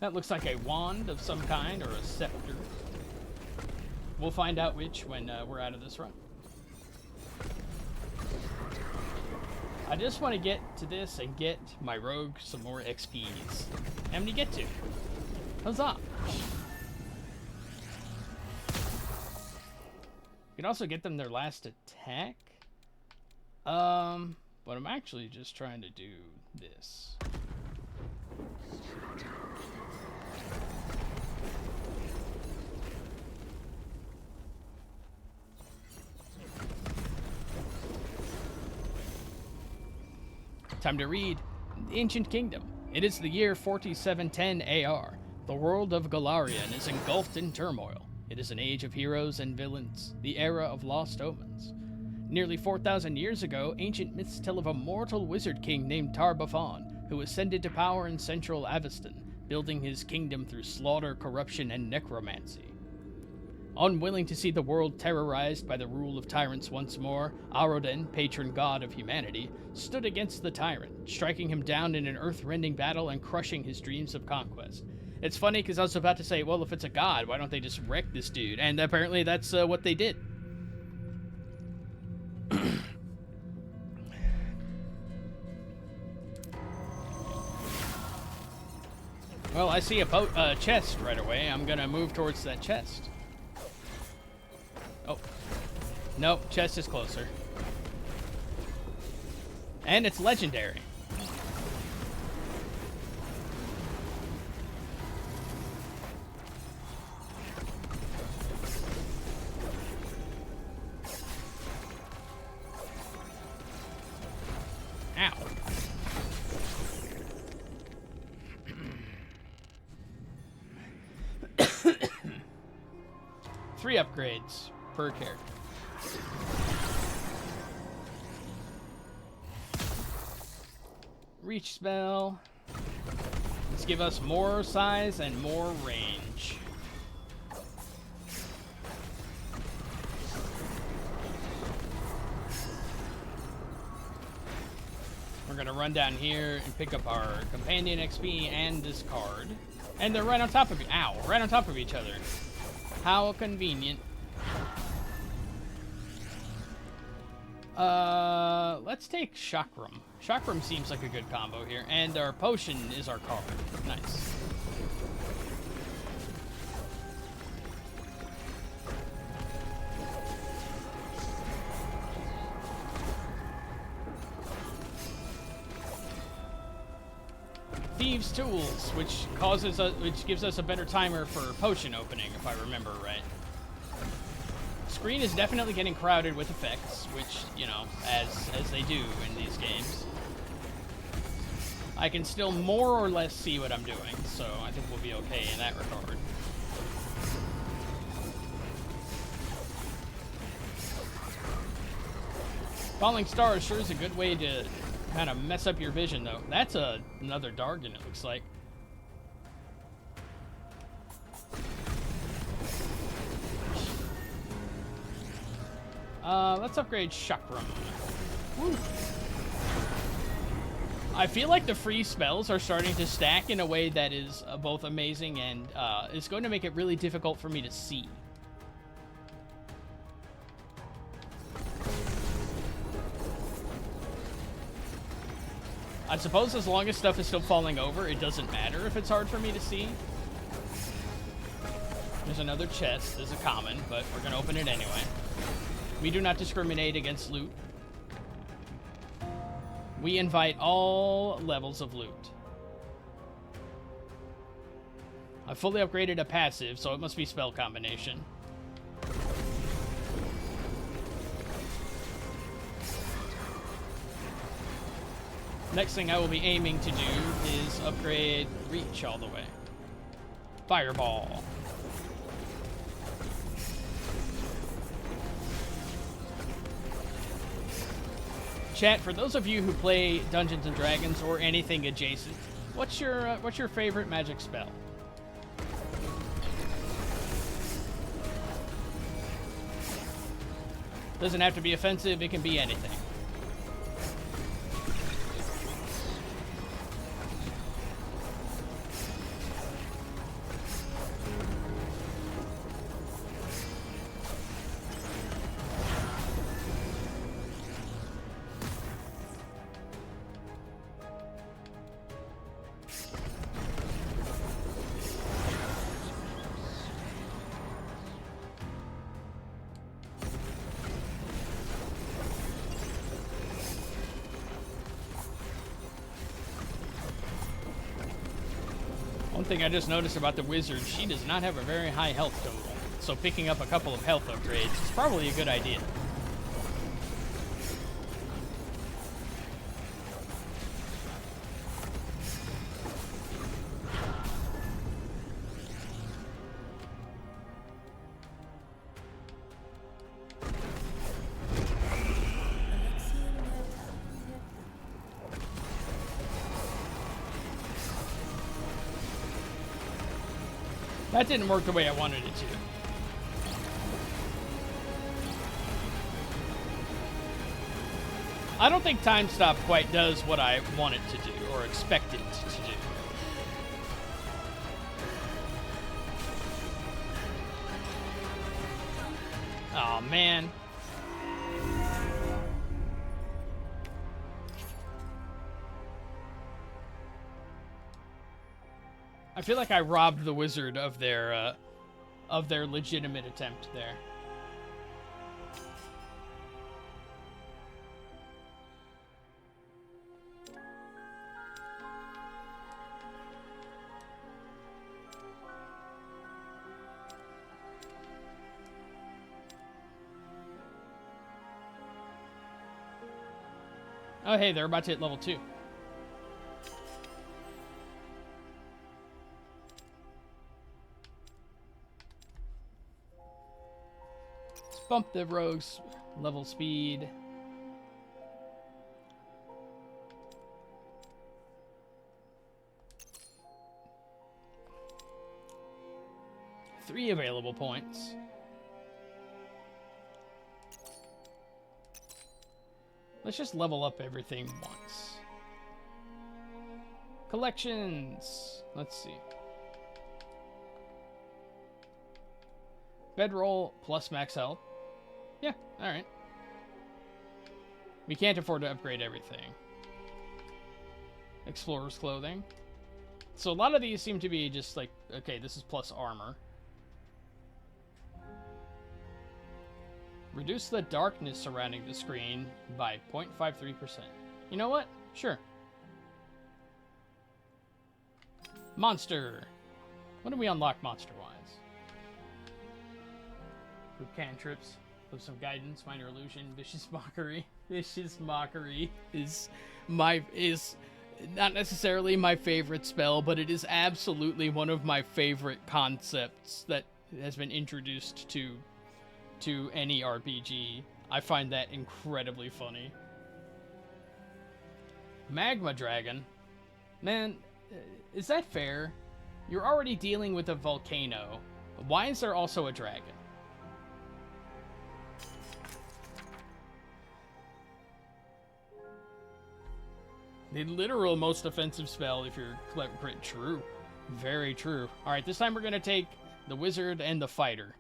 That looks like a wand of some kind, or a scepter. We'll find out which when we're out of this run. I just want to get to this and get my rogue some more XPs. How many get to? Huzzah! You can also get them their last attack. But I'm actually just trying to do this. Time to read. The Ancient Kingdom. It is the year 4710 AR. The world of Golarion is engulfed in turmoil. It is an age of heroes and villains, the era of lost omens. Nearly 4,000 years ago, ancient myths tell of a mortal wizard king named Tar-Baphon, who ascended to power in central Aveston, building his kingdom through slaughter, corruption, and necromancy. Unwilling to see the world terrorized by the rule of tyrants once more, Aroden, patron god of humanity, stood against the tyrant, striking him down in an earth-rending battle and crushing his dreams of conquest. It's funny because I was about to say, well, if it's a god, why don't they just wreck this dude? And apparently that's what they did. Well, I see a chest right away. I'm gonna move towards that chest. Oh. Nope, chest is closer. And it's legendary. Ow. 3 upgrades per character. Reach spell. Let's give us more size and more range. We're gonna run down here and pick up our companion XP and this card. And they're right on top of you. Ow, right on top of each other. How convenient. Let's take Chakram. Chakram seems like a good combo here. And our potion is our card. Nice. Thieves' Tools, which gives us a better timer for potion opening, if I remember right. Screen is definitely getting crowded with effects, which, you know, as they do in these games. I can still more or less see what I'm doing, so I think we'll be okay in that regard. Falling stars sure is a good way to kind of mess up your vision, though. That's another Dargon, it looks like. Let's upgrade Chakram. Woo. I feel like the free spells are starting to stack in a way that is both amazing and is going to make it really difficult for me to see. I suppose as long as stuff is still falling over, it doesn't matter if it's hard for me to see. There's another chest. There's a common, but we're going to open it anyway. We do not discriminate against loot. We invite all levels of loot. I fully upgraded a passive, so it must be spell combination. Next thing I will be aiming to do is upgrade Reach all the way. Fireball. Chat, for those of you who play Dungeons and Dragons or anything adjacent, what's your favorite magic spell? Doesn't have to be offensive, it can be anything. One thing I just noticed about the wizard, she does not have a very high health total, so picking up a couple of health upgrades is probably a good idea. That didn't work the way I wanted it to. I don't think time stop quite does what I want it to do or expect it to do. Oh man. I feel like I robbed the wizard of their legitimate attempt there. Oh, hey, they're about to hit level 2. Let's bump the rogues level speed. Three available points. Let's just level up everything once. Collections. Let's see. Bedroll plus max health. Yeah, alright. We can't afford to upgrade everything. Explorer's clothing. So a lot of these seem to be just like, okay, this is plus armor. Reduce the darkness surrounding the screen by 0.53%. You know what? Sure. Monster. What do we unlock monster-wise? Good cantrips. With some guidance, minor illusion, vicious mockery. Vicious mockery is not necessarily my favorite spell, but it is absolutely one of my favorite concepts that has been introduced to any RPG. I find that incredibly funny. Magma Dragon? Man, is that fair? You're already dealing with a volcano. Why is there also a dragon? The literal most offensive spell if you're clever. True. Very true. Alright, this time we're going to take the wizard and the fighter.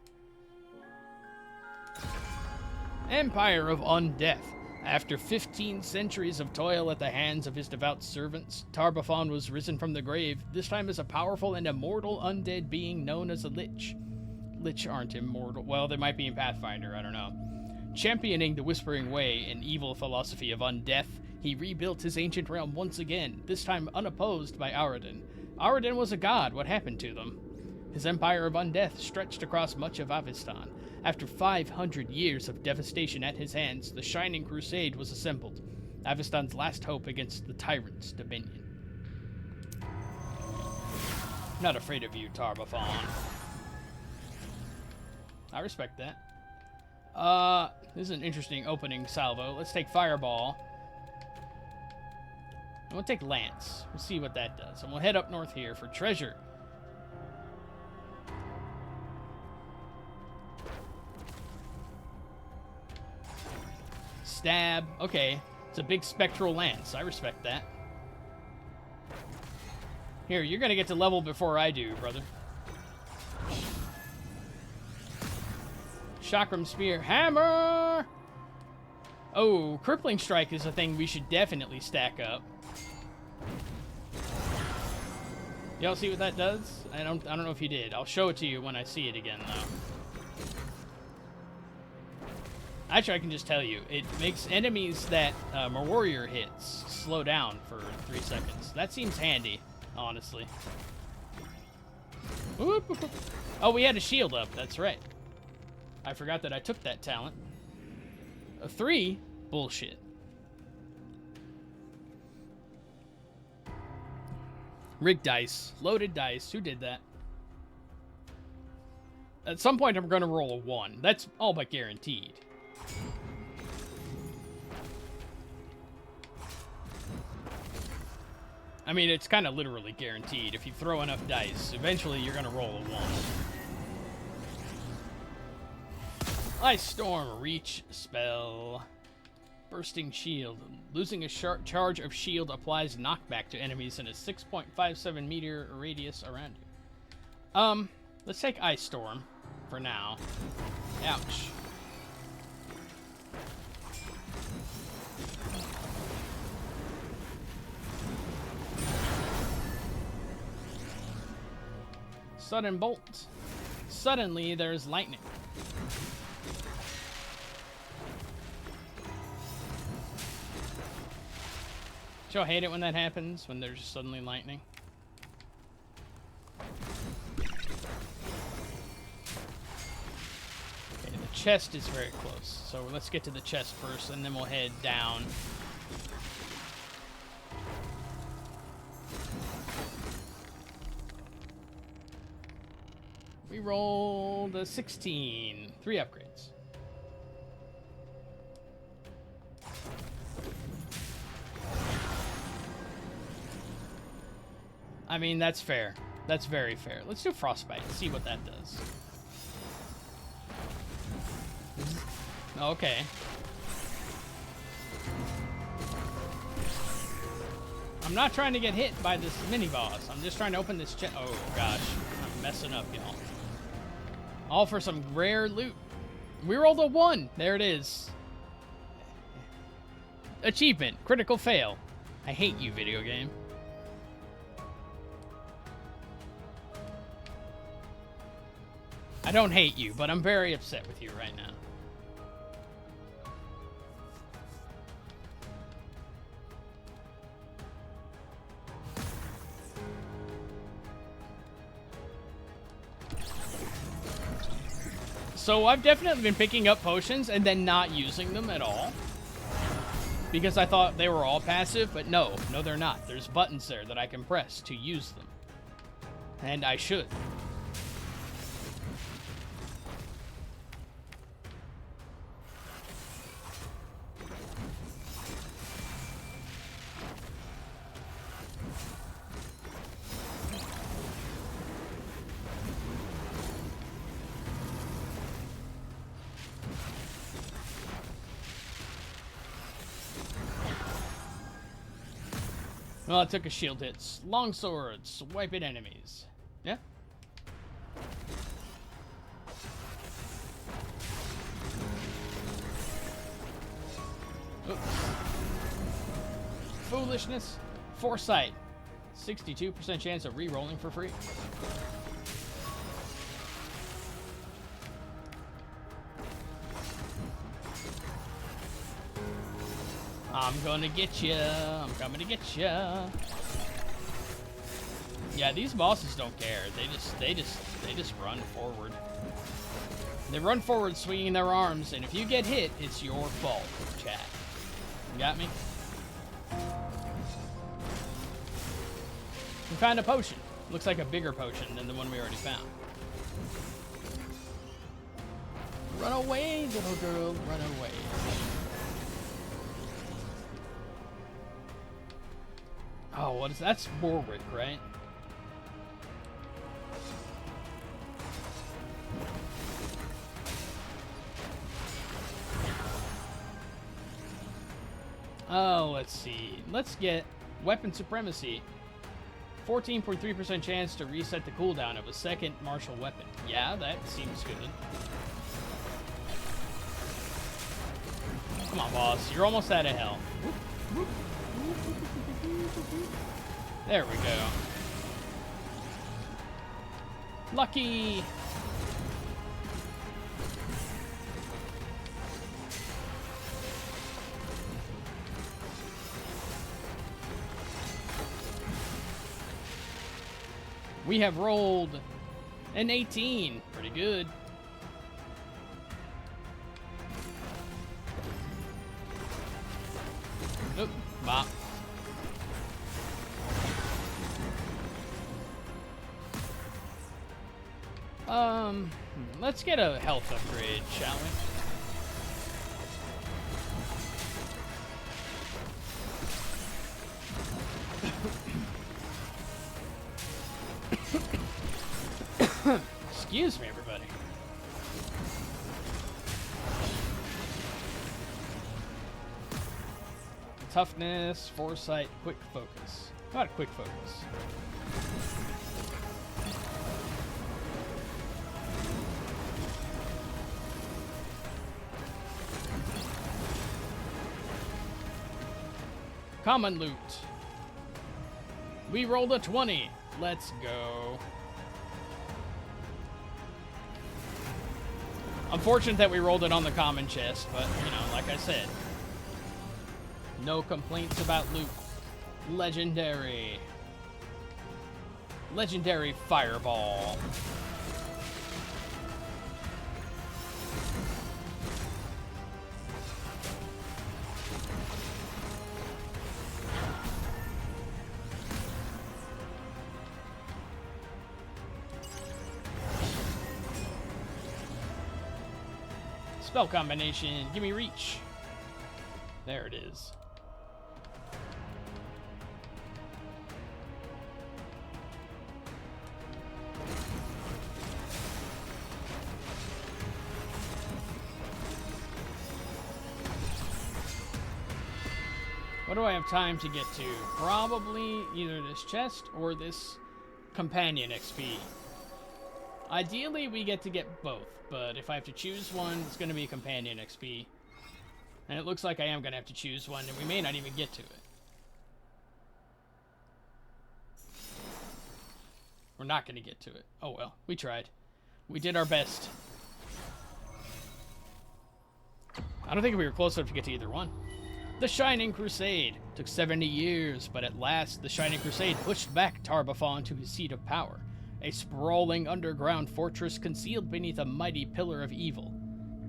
Empire of Undeath. After 15 centuries of toil at the hands of his devout servants, Tar-Baphon was risen from the grave, this time as a powerful and immortal undead being known as a Lich. Lich aren't immortal. Well, they might be in Pathfinder, I don't know. Championing the Whispering Way, an evil philosophy of undeath, he rebuilt his ancient realm once again, this time unopposed by Auradin. Auradin was a god, what happened to them? His empire of undeath stretched across much of Avestan. After 500 years of devastation at his hands, the Shining Crusade was assembled, Avestan's last hope against the tyrant's dominion. Not afraid of you, Tar-Baphon. I respect that. This is an interesting opening salvo. Let's take Fireball. And we'll take Lance. We'll see what that does. And we'll head up north here for treasure. Stab. Okay. It's a big spectral lance. I respect that. Here, you're gonna get to level before I do, brother. Chakram Spear. Hammer! Oh, Crippling Strike is a thing we should definitely stack up. Y'all see what that does? I don't know if you did. I'll show it to you when I see it again, though. Actually, I can just tell you. It makes enemies that warrior hits slow down for 3 seconds. That seems handy, honestly. Oh, we had a shield up. That's right. I forgot that I took that talent. A 3? Bullshit. Rigged dice. Loaded dice. Who did that? At some point, I'm going to roll a 1. That's all but guaranteed. I mean, it's kind of literally guaranteed. If you throw enough dice, eventually you're going to roll a 1. Ice Storm Reach spell. Bursting shield. Losing a charge of shield applies knockback to enemies in a 6.57 meter radius around you. Let's take Ice Storm for now. Ouch. Sudden bolt. Suddenly, there's lightning. Don't you hate it when that happens? When there's suddenly lightning? Okay, the chest is very close. So let's get to the chest first, and then we'll head down. We rolled a 16. 3 upgrades. I mean, that's fair. That's very fair. Let's do Frostbite and see what that does. Okay. I'm not trying to get hit by this mini-boss. I'm just trying to open this chest. Oh, gosh. I'm messing up, y'all. All for some rare loot. We rolled a 1. There it is. Achievement. Critical fail. I hate you, video game. I don't hate you, but I'm very upset with you right now. So I've definitely been picking up potions and then not using them at all. Because I thought they were all passive, but no, they're not. There's buttons there that I can press to use them. And I should. Well, it took a shield hit. Longsword, swipe at enemies. Yeah? Oops. Foolishness. Foresight. 62% chance of re-rolling for free. I'm gonna get ya. I'm coming to get ya. Yeah, these bosses don't care. They just run forward. They run forward swinging their arms, and if you get hit, it's your fault, chat. You got me? We found a potion. Looks like a bigger potion than the one we already found. Run away, little girl, run away. Oh, what is that? That's Warwick, right? Oh, let's see. Let's get Weapon Supremacy. 14.3% chance to reset the cooldown of a second martial weapon. Yeah, that seems good. Come on, boss. You're almost out of hell. There we go. Lucky! We have rolled an 18. Pretty good. Oop, bop. Let's get a health upgrade, shall we? Excuse me, everybody. toughness, foresight, quick focus. How about quick focus? Common loot. We rolled a 20. Let's go. Unfortunate that we rolled it on the common chest, but, you know, like I said, no complaints about loot. Legendary. Legendary fireball. Spell combination. Give me reach. There it is. What do I have time to get to? Probably either this chest or this companion XP. Ideally, we get to get both, but if I have to choose one, it's going to be companion XP. And it looks like I am going to have to choose one, and we may not even get to it. We're not going to get to it. Oh well, we tried. We did our best. I don't think we were close enough to get to either one. The Shining Crusade. Took 70 years, but at last the Shining Crusade pushed back Tar-Baphon to his seat of power. A sprawling underground fortress concealed beneath a mighty pillar of evil,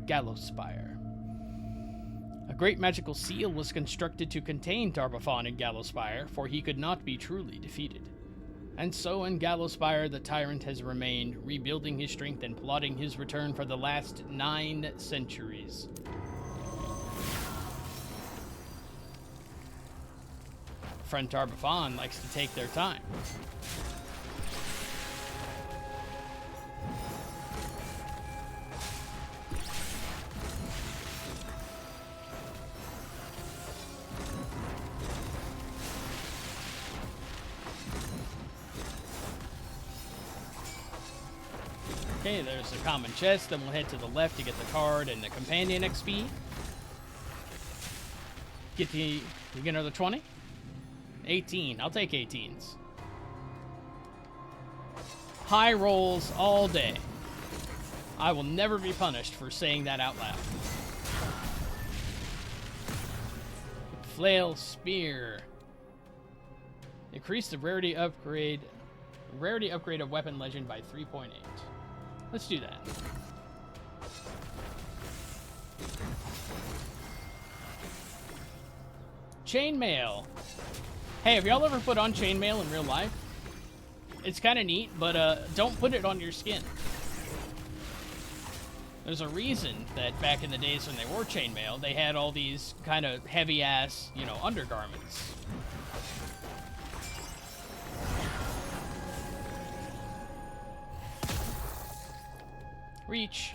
Gallowspire. A great magical seal was constructed to contain Tar-Baphon in Gallowspire, for he could not be truly defeated. And so in Gallowspire the tyrant has remained, rebuilding his strength and plotting his return for the last 9 centuries. Friend Tar-Baphon likes to take their time. Okay, there's a common chest, then we'll head to the left to get the card and the companion XP. You get another 20? 18. I'll take 18s. High rolls all day. I will never be punished for saying that out loud. Flail Spear. Increase the rarity upgrade of weapon legend by 3.8. Let's do that. Chainmail. Hey, have y'all ever put on chainmail in real life? It's kind of neat, but don't put it on your skin. There's a reason that back in the days when they wore chainmail, they had all these kind of heavy-ass, you know, undergarments. Reach.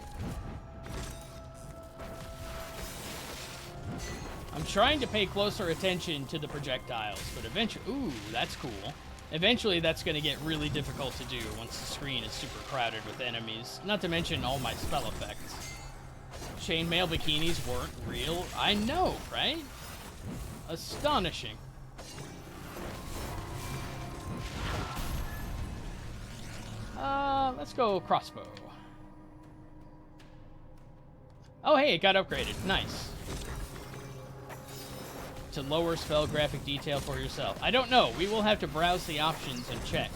I'm trying to pay closer attention to the projectiles, but eventually... Ooh, that's cool. Eventually, that's going to get really difficult to do once the screen is super crowded with enemies. Not to mention all my spell effects. Chainmail bikinis weren't real. I know, right? Astonishing. Let's go crossbow. Oh, hey, it got upgraded. Nice. To lower spell graphic detail for yourself. I don't know. We will have to browse the options and check.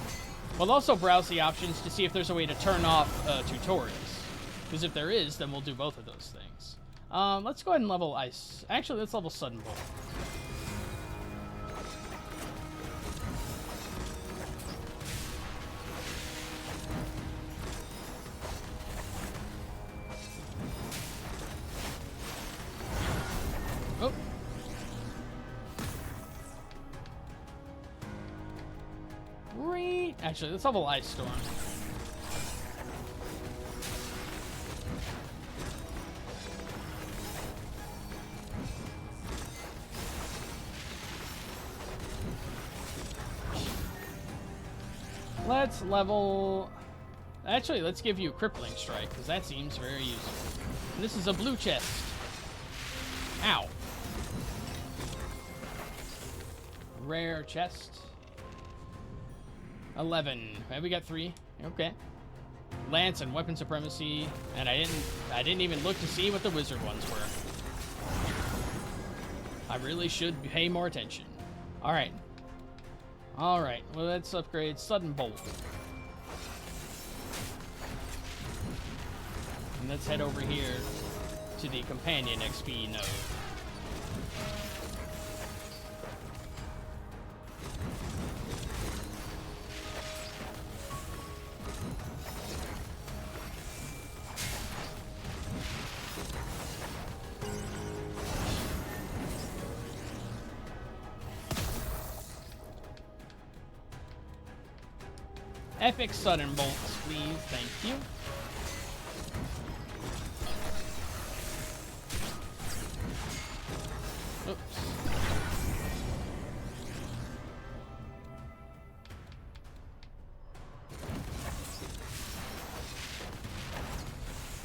We'll also browse the options to see if there's a way to turn off tutorials. Because if there is, then we'll do both of those things. Let's go ahead and level ice. Actually, let's level Sudden Bolt. Oh. Actually, let's level Ice Storm. Let's level... Actually, let's give you a crippling strike, because that seems very useful. And this is a blue chest. Ow. Rare chest. 11. Have we got 3? Okay. Lance and weapon supremacy, and I didn't even look to see what the wizard ones were. I really should pay more attention. Alright. Alright, well, let's upgrade Sudden Bolt. And let's head over here to the companion XP node. Epic Sudden Bolts, please. Thank you. Oops.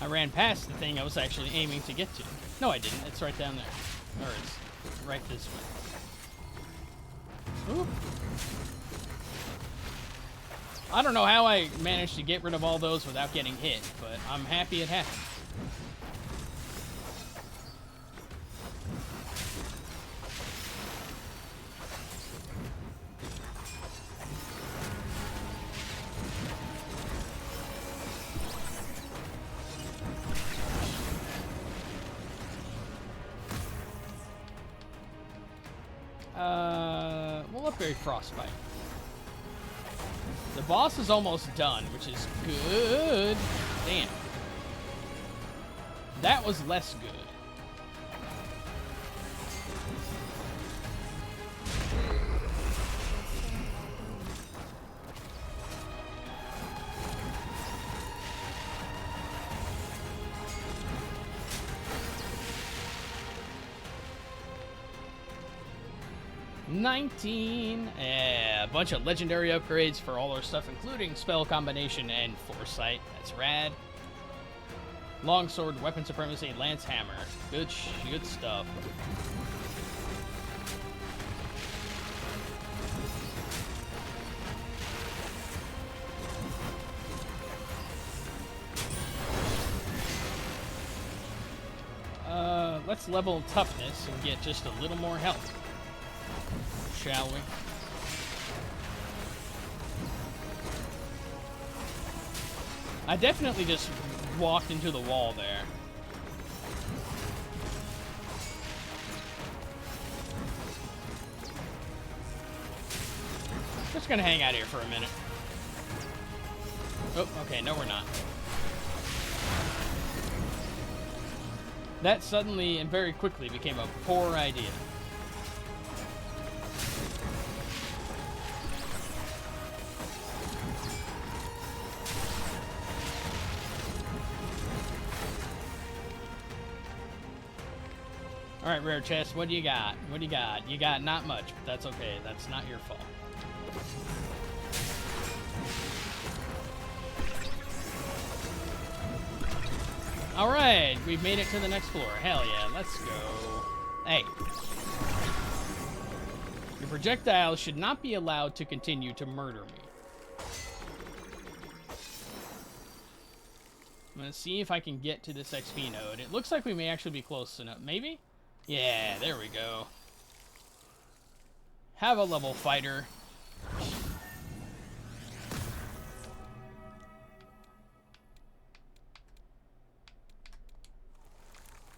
I ran past the thing I was actually aiming to get to. No, I didn't. It's right down there. Or it's right this way. Ooh. I don't know how I managed to get rid of all those without getting hit, but I'm happy it happened. We'll upgrade Frostbite. The boss is almost done, which is good. Damn. That was less good. A bunch of legendary upgrades for all our stuff, including spell combination and foresight. That's rad. Longsword, weapon supremacy, lance hammer. Good stuff. Let's level toughness and get just a little more health. Shall we? I definitely just walked into the wall there. Just gonna hang out here for a minute. Oh, okay, no we're not. That suddenly and very quickly became a poor idea. Alright, rare chest, what do you got? What do you got? You got not much, but that's okay. That's not your fault. Alright, we've made it to the next floor. Hell yeah, let's go. Hey. Your projectile should not be allowed to continue to murder me. I'm gonna see if I can get to this XP node. It looks like we may actually be close enough. Maybe? Yeah, there we go. Have a level fighter.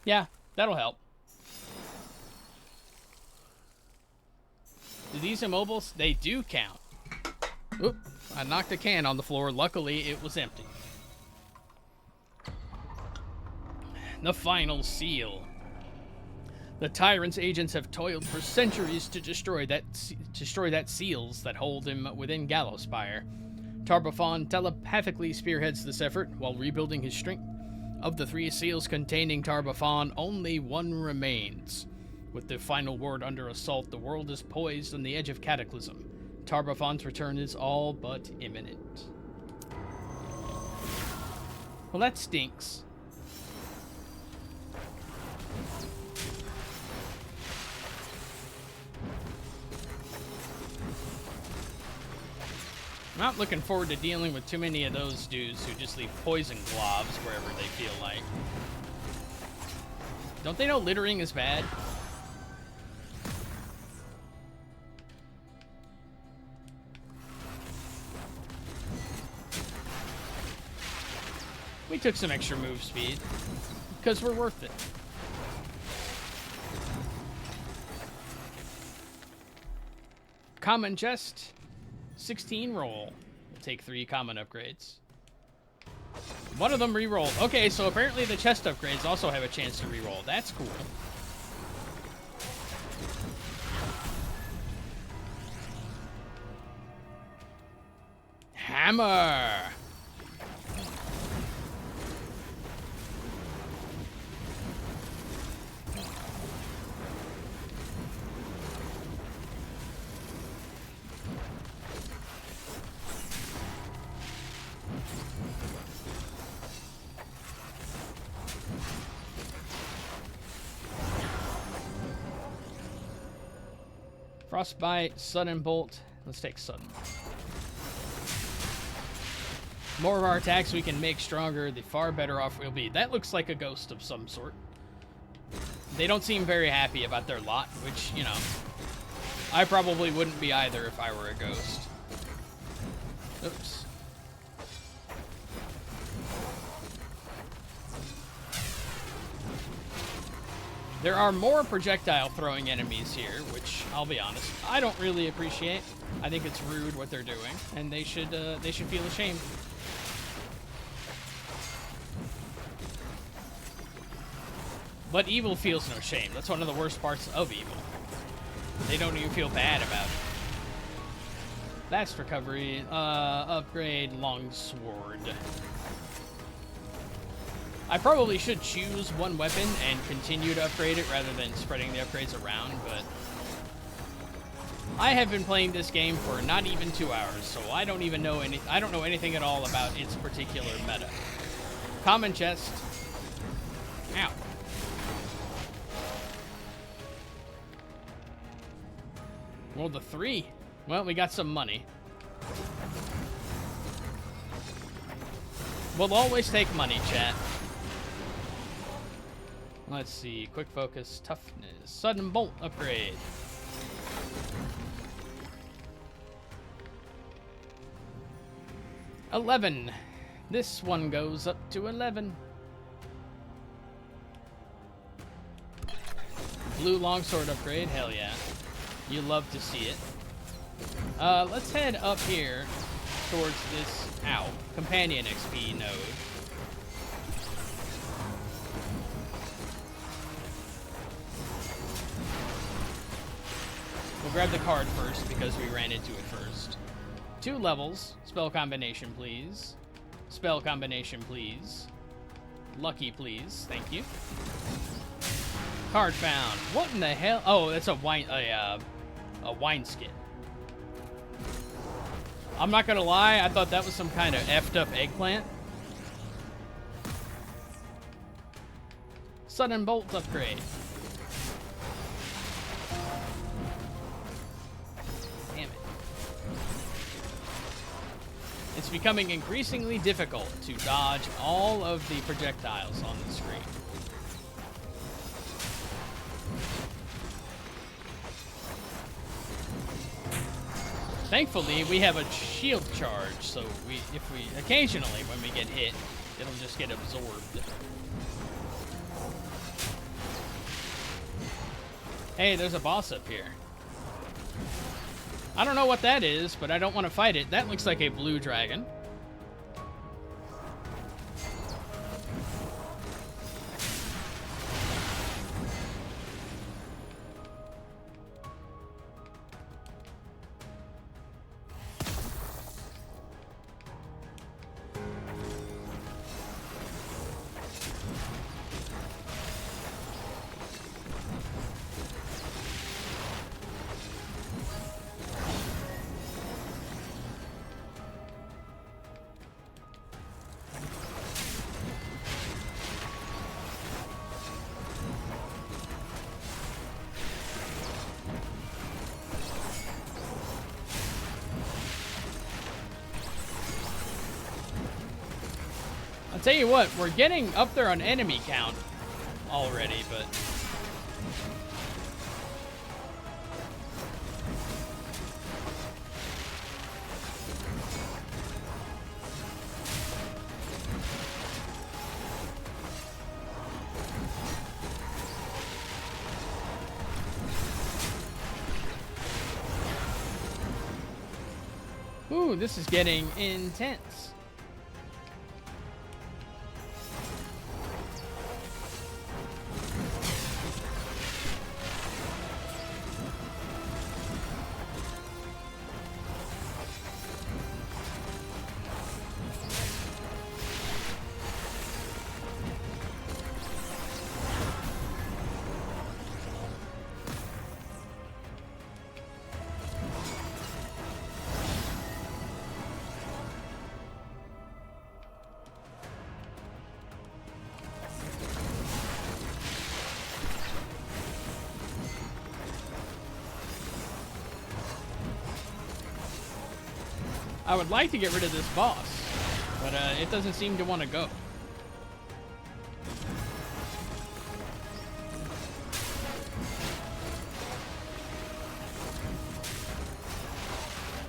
Yeah, that'll help. Do these immobiles? They do count. Oop, I knocked a can on the floor. Luckily, it was empty. The final seal. The Tyrant's agents have toiled for centuries to destroy that seals that hold him within Gallowspire. Tar-Baphon telepathically spearheads this effort while rebuilding his strength. Of the 3 seals containing Tar-Baphon, only one remains. With the final word under assault, the world is poised on the edge of cataclysm. Tarbafon's return is all but imminent. Well, that stinks. Not looking forward to dealing with too many of those dudes who just leave poison globs wherever they feel like. Don't they know littering is bad? We took some extra move speed because we're worth it. Common chest, 16 roll. We'll take 3 common upgrades. One of them re-rolled. Okay, so apparently the chest upgrades also have a chance to re-roll. That's cool. Hammer! Frostbite, Sudden Bolt. Let's take Sudden. More of our attacks we can make stronger, the far better off we'll be. That looks like a ghost of some sort. They don't seem very happy about their lot, which, you know, I probably wouldn't be either if I were a ghost. Oops. There are more projectile throwing enemies here, which, I'll be honest, I don't really appreciate. I think it's rude what they're doing, and they should feel ashamed. But evil feels no shame. That's one of the worst parts of evil. They don't even feel bad about it. Fast recovery, upgrade, longsword. I probably should choose one weapon and continue to upgrade it rather than spreading the upgrades around, but I have been playing this game for not even 2 hours, so I don't even know I don't know anything at all about its particular meta. Common chest. Ow. Rolled a 3. Well, we got some money. We'll always take money, chat. Let's see. Quick focus, toughness, sudden bolt upgrade. $11. This one goes up to 11. Blue longsword upgrade. Hell yeah. You love to see it. Let's head up here towards this, companion XP node. We'll grab the card first because we ran into it first. 2 levels. Spell combination, please. Spell combination, please. Lucky, please. Thank you. Card found. What in the hell? Oh, that's a wine skin. I'm not gonna lie, I thought that was some kind of effed up eggplant. Sudden bolt upgrade. Damn it. It's becoming increasingly difficult to dodge all of the projectiles on the screen. Thankfully, we have a shield charge, so if we occasionally, when we get hit, it'll just get absorbed. Hey, there's a boss up here. I don't know what that is, but I don't want to fight it. That looks like a blue dragon. tell you what, we're getting up there on enemy count already, but... Ooh, this is getting intense. I would like to get rid of this boss, but it doesn't seem to want to go.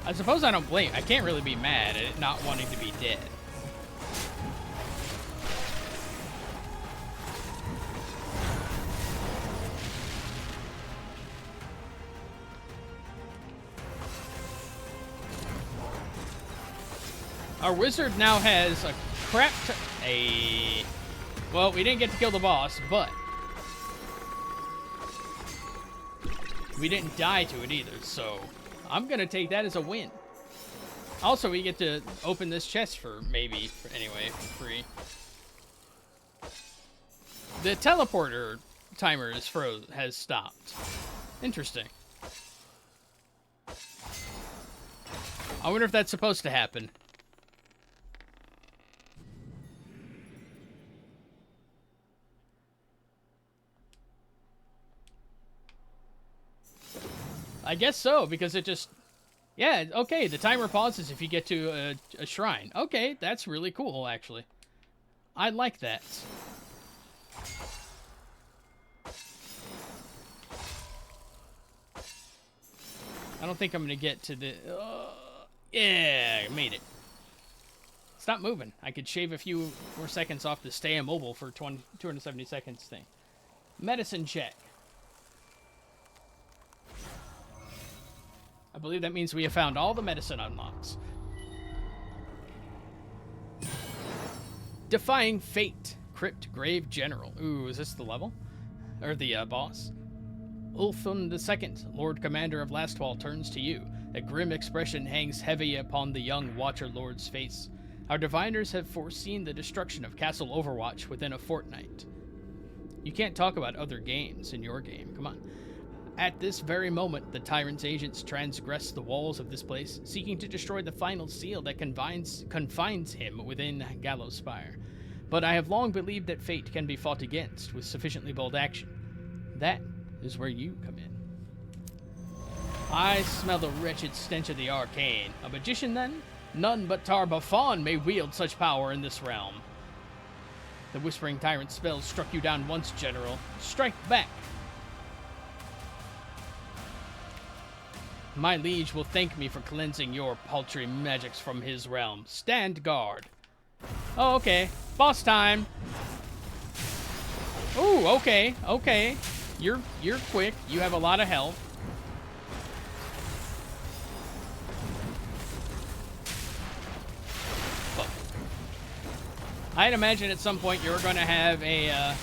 I suppose I don't blame. I can't really be mad at it not wanting to be dead. Our wizard now has a crap well, we didn't get to kill the boss, but we didn't die to it either, so I'm gonna take that as a win. Also, we get to open this chest for free. The teleporter timer is has stopped. Interesting. I wonder if that's supposed to happen. I guess so, because it just... Yeah, okay, the timer pauses if you get to a shrine. Okay, that's really cool, actually. I like that. I don't think I'm going to get to the... yeah, I made it. Stop moving. I could shave a few more seconds off the stay immobile for 270 seconds thing. Medicine check. I believe that means we have found all the medicine unlocks. Defying Fate. Crypt Grave General. Ooh, is this the level? Or the boss? Ulthun II, Lord Commander of Lastfall, turns to you. A grim expression hangs heavy upon the young Watcher Lord's face. Our diviners have foreseen the destruction of Castle Overwatch within a fortnight. You can't talk about other games in your game. Come on. At this very moment, the tyrant's agents transgress the walls of this place, seeking to destroy the final seal that confines him within Gallowspire. But I have long believed that fate can be fought against with sufficiently bold action. That is where you come in. I smell the wretched stench of the arcane. A magician, then? None but Tar-Baphon may wield such power in this realm. The Whispering Tyrant's spell struck you down once, General. Strike back. My liege will thank me for cleansing your paltry magics from his realm. Stand guard. Oh, okay. Boss time. Ooh, okay, okay. You're quick. You have a lot of health. Oh. I'd imagine at some point you're going to have an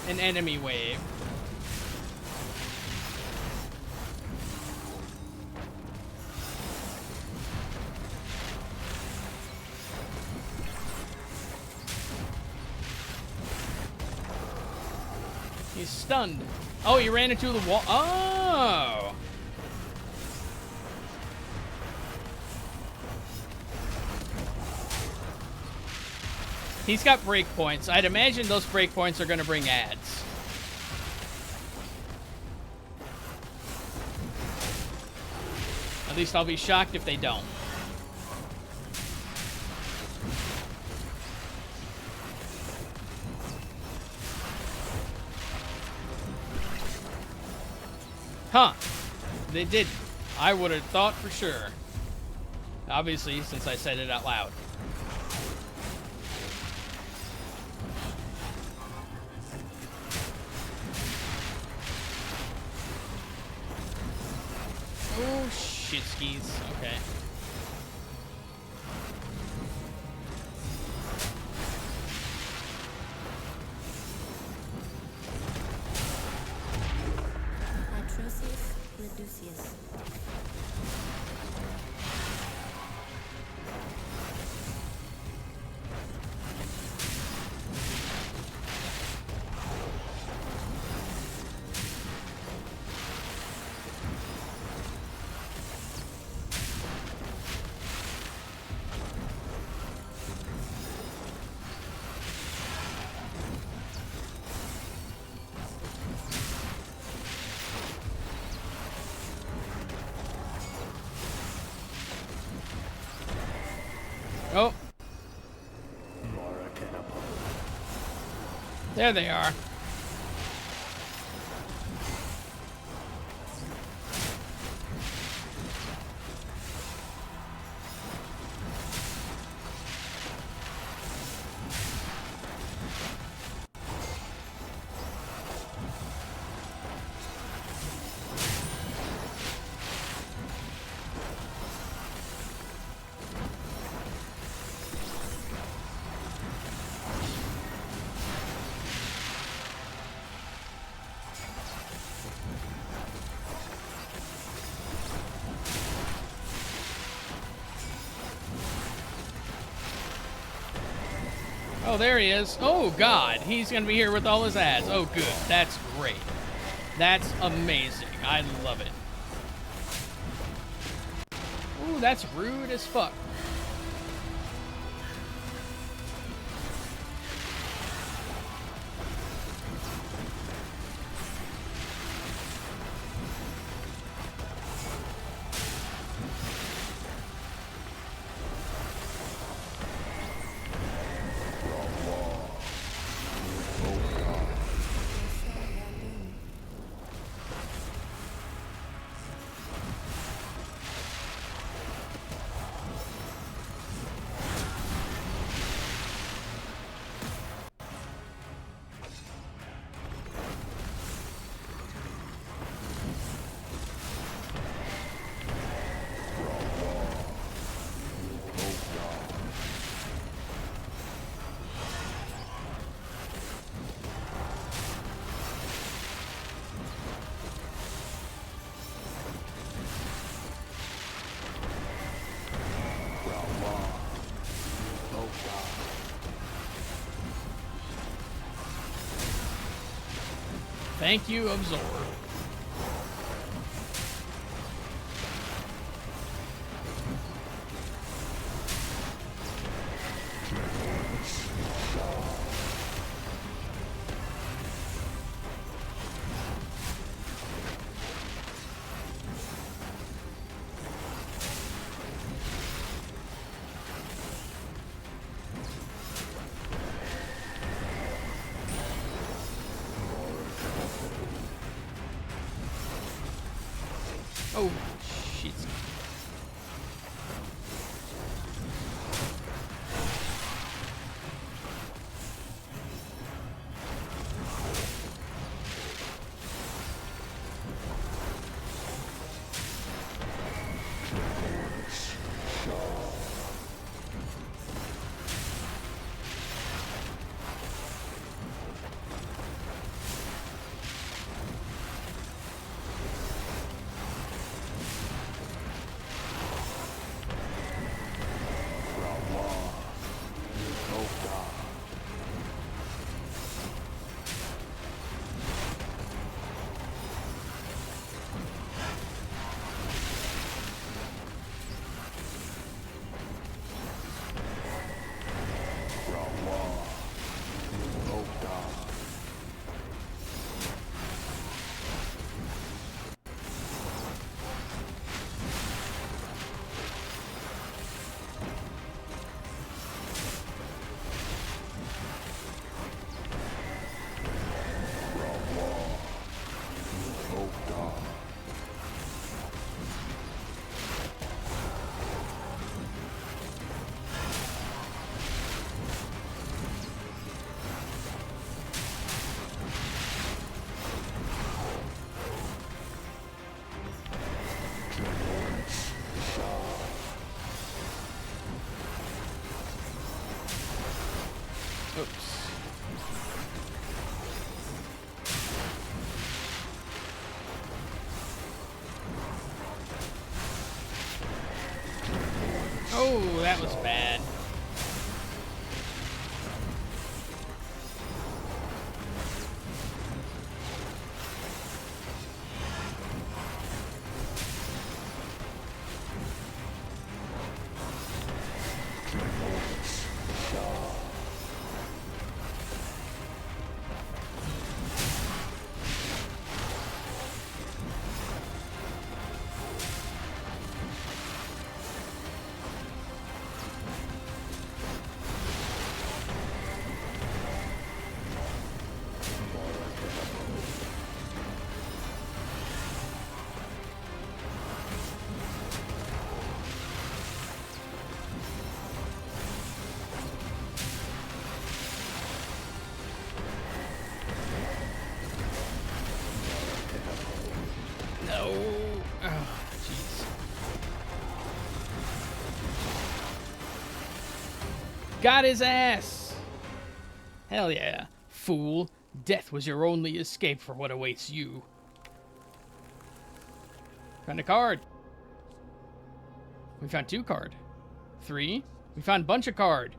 enemy wave. He's stunned. Oh, he ran into the wall. Oh! He's got breakpoints. I'd imagine those breakpoints are going to bring ads. At least I'll be shocked if they don't. Huh. They didn't. I would have thought for sure. Obviously, since I said it out loud. Oh, shit skis. Okay. Oh. There they are. Oh, there he is. Oh, God. He's going to be here with all his ads. Oh, good. That's great. That's amazing. I love it. Ooh, that's rude as fuck. Thank you, Absorb. Oh, that was bad. No. Oh, jeez. Got his ass. Hell yeah. Fool. Death was your only escape for what awaits you. Found a card. We found 2 card. 3. We found a bunch of card.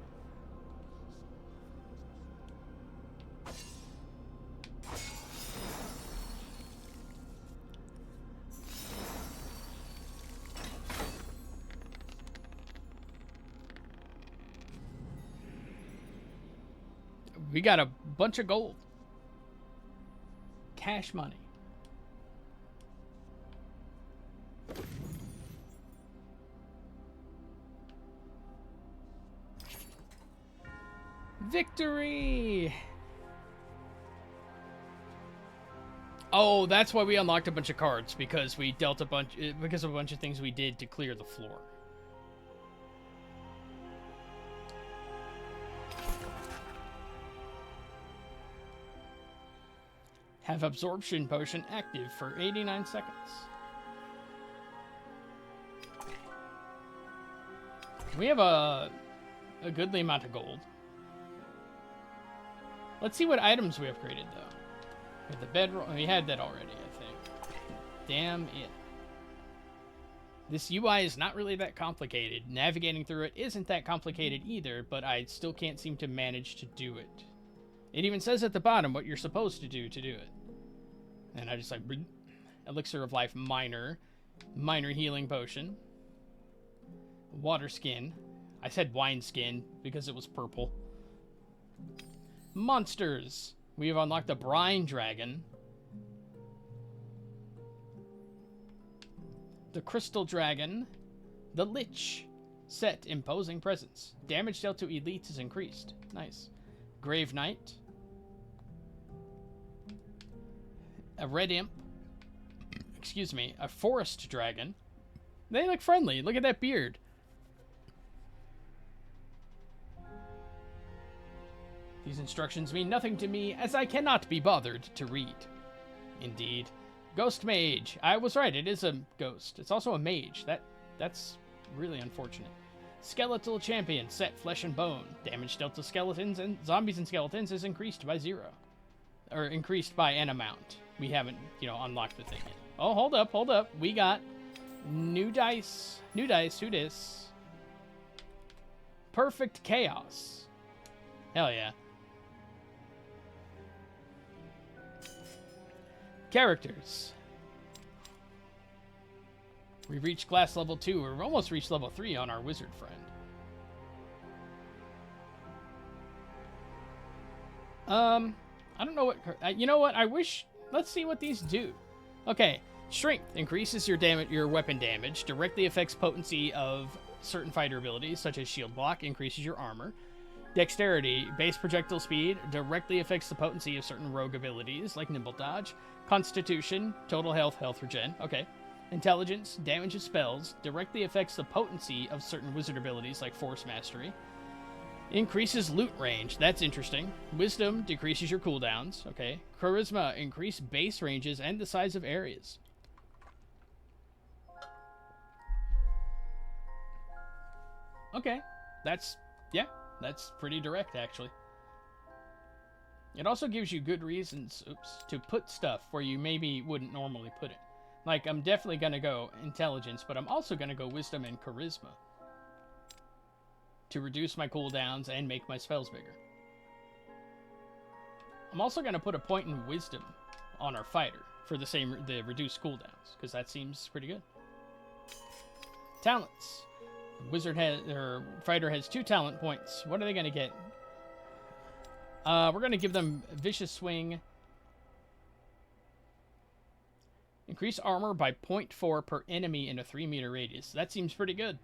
We got a bunch of gold. Cash money. Victory! Oh, that's why we unlocked a bunch of cards, because we dealt because of a bunch of things we did to clear the floor. Have absorption potion active for 89 seconds. We have a goodly amount of gold. Let's see what items we upgraded, though. We had the bedroll. We had that already, I think. Damn it. This UI is not really that complicated. Navigating through it isn't that complicated either, but I still can't seem to manage to do it. It even says at the bottom what you're supposed to do it. And I just like, Elixir of Life minor healing potion, water skin. I said wine skin because it was purple. Monsters. We have unlocked the Brine Dragon, the Crystal Dragon, the Lich. Set imposing presence. Damage dealt to elites is increased. Nice. Grave Knight. A Red Imp. Excuse me. A Forest Dragon. They look friendly. Look at that beard. These instructions mean nothing to me, as I cannot be bothered to read. Indeed. Ghost Mage. I was right, it is a ghost. It's also a mage. That's really unfortunate. Skeletal Champion. Set Flesh and Bone. Damage dealt to skeletons and zombies and skeletons is increased by 0. Or increased by an amount. We haven't, unlocked the thing yet. Oh, hold up. We got new dice. New dice. Who dis? Perfect Chaos. Hell yeah. Characters. We reached class level 2. We've almost reached level 3 on our wizard friend. I don't know what... you know what? I wish... Let's see what these do. Okay. Strength increases your weapon damage. Directly affects potency of certain fighter abilities, such as shield block. Increases your armor. Dexterity, base projectile speed, directly affects the potency of certain rogue abilities, like nimble dodge. Constitution, total health regen. Okay. Intelligence, damage of spells, directly affects the potency of certain wizard abilities, like force mastery. Increases loot range, that's interesting. Wisdom, decreases your cooldowns. Okay. Charisma, increase base ranges and the size of areas. Okay. That's pretty direct, actually. It also gives you good reasons, to put stuff where you maybe wouldn't normally put it. Like, I'm definitely going to go intelligence, but I'm also going to go wisdom and charisma. to reduce my cooldowns and make my spells bigger. I'm also going to put a point in wisdom on our fighter for the reduced cooldowns, because that seems pretty good. Talents. Fighter has 2 talent points. What are they going to get? We're going to give them Vicious Swing. Increase armor by 0.4 per enemy in a 3-meter radius. That seems pretty good.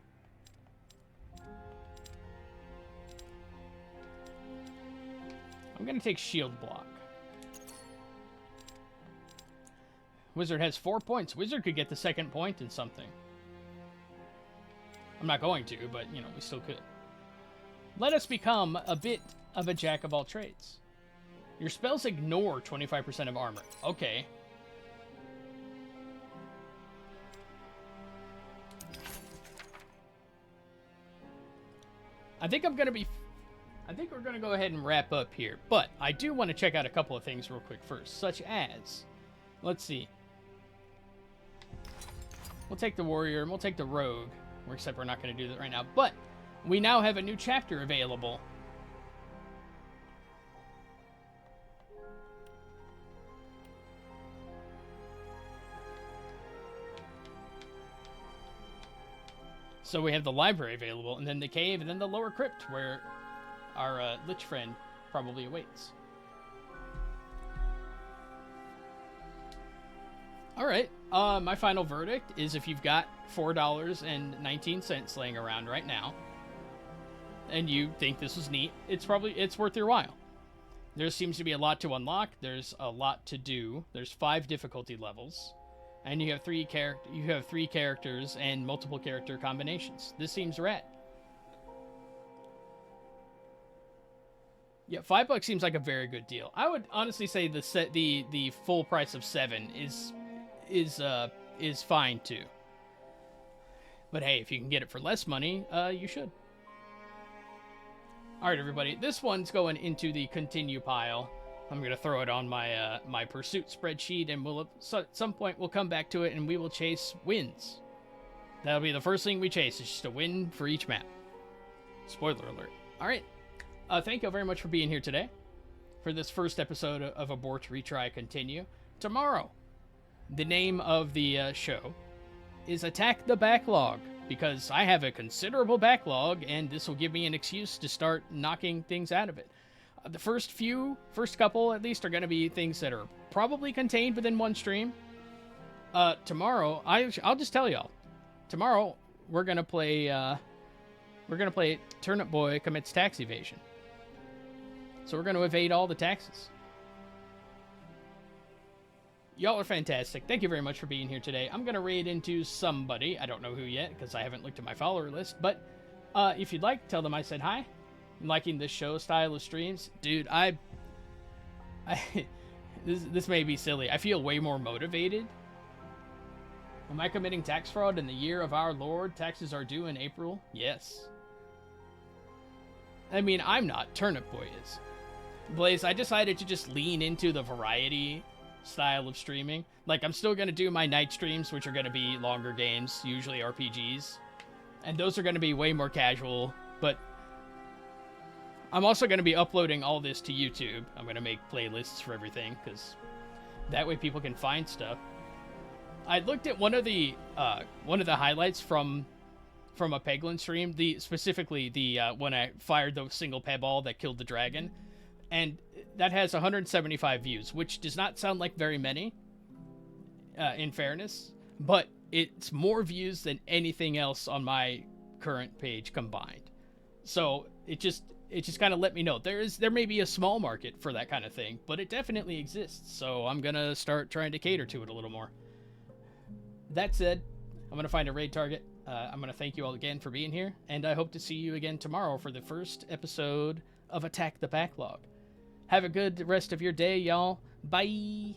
I'm going to take Shield Block. Wizard has 4 points. Wizard could get the second point in something. I'm not going to, but, you know, we still could. Let us become a bit of a jack of all trades. Your spells ignore 25% of armor. Okay. I think we're going to go ahead and wrap up here. But I do want to check out a couple of things real quick first, such as, let's see. We'll take the warrior and we'll take the rogue. Except we're not going to do that right now. But we now have a new chapter available. So we have the library available, and then the cave, and then the lower crypt, where our lich friend probably awaits. Alright, my final verdict is if you've got $4.19 laying around right now, and you think this is neat, it's worth your while. There seems to be a lot to unlock, there's a lot to do, there's 5 difficulty levels, and you have 3 characters and multiple character combinations. This seems rad. Yeah, $5 seems like a very good deal. I would honestly say the full price of $7 is fine too. But hey, if you can get it for less money, you should. All right, everybody, this one's going into the continue pile. I'm gonna throw it on my my pursuit spreadsheet, and at some point we'll come back to it, and we will chase wins. That'll be the first thing we chase. It's just a win for each map. Spoiler alert. All right. Thank you very much for being here today for this first episode of Abort, Retry, Continue. Tomorrow, the name of the show is Attack the Backlog, because I have a considerable backlog, and this will give me an excuse to start knocking things out of it. The first couple at least, are going to be things that are probably contained within one stream. Tomorrow, I'll just tell y'all. Tomorrow, we're going to play Turnip Boy Commits Tax Evasion. So we're going to evade all the taxes. Y'all are fantastic. Thank you very much for being here today. I'm going to raid into somebody. I don't know who yet, because I haven't looked at my follower list. But if you'd like, tell them I said hi. I'm liking this show style of streams. Dude, this may be silly. I feel way more motivated. Am I committing tax fraud in the year of our Lord? Taxes are due in April? Yes. I mean, I'm not. Turnip Boy is. Blaze, I decided to just lean into the variety style of streaming. Like, I'm still going to do my night streams, which are going to be longer games, usually RPGs. And those are going to be way more casual, but I'm also going to be uploading all this to YouTube. I'm going to make playlists for everything, because that way people can find stuff. I looked at one of the highlights from a Peglin stream, specifically when I fired the single peb ball that killed the dragon, and that has 175 views, which does not sound like very many, in fairness, but it's more views than anything else on my current page combined. So it just kind of let me know there may be a small market for that kind of thing, but it definitely exists. So I'm gonna start trying to cater to it a little more. That said, I'm gonna find a raid target. I'm gonna thank you all again for being here, and I hope to see you again tomorrow for the first episode of Attack the Backlog. Have a good rest of your day, y'all. Bye.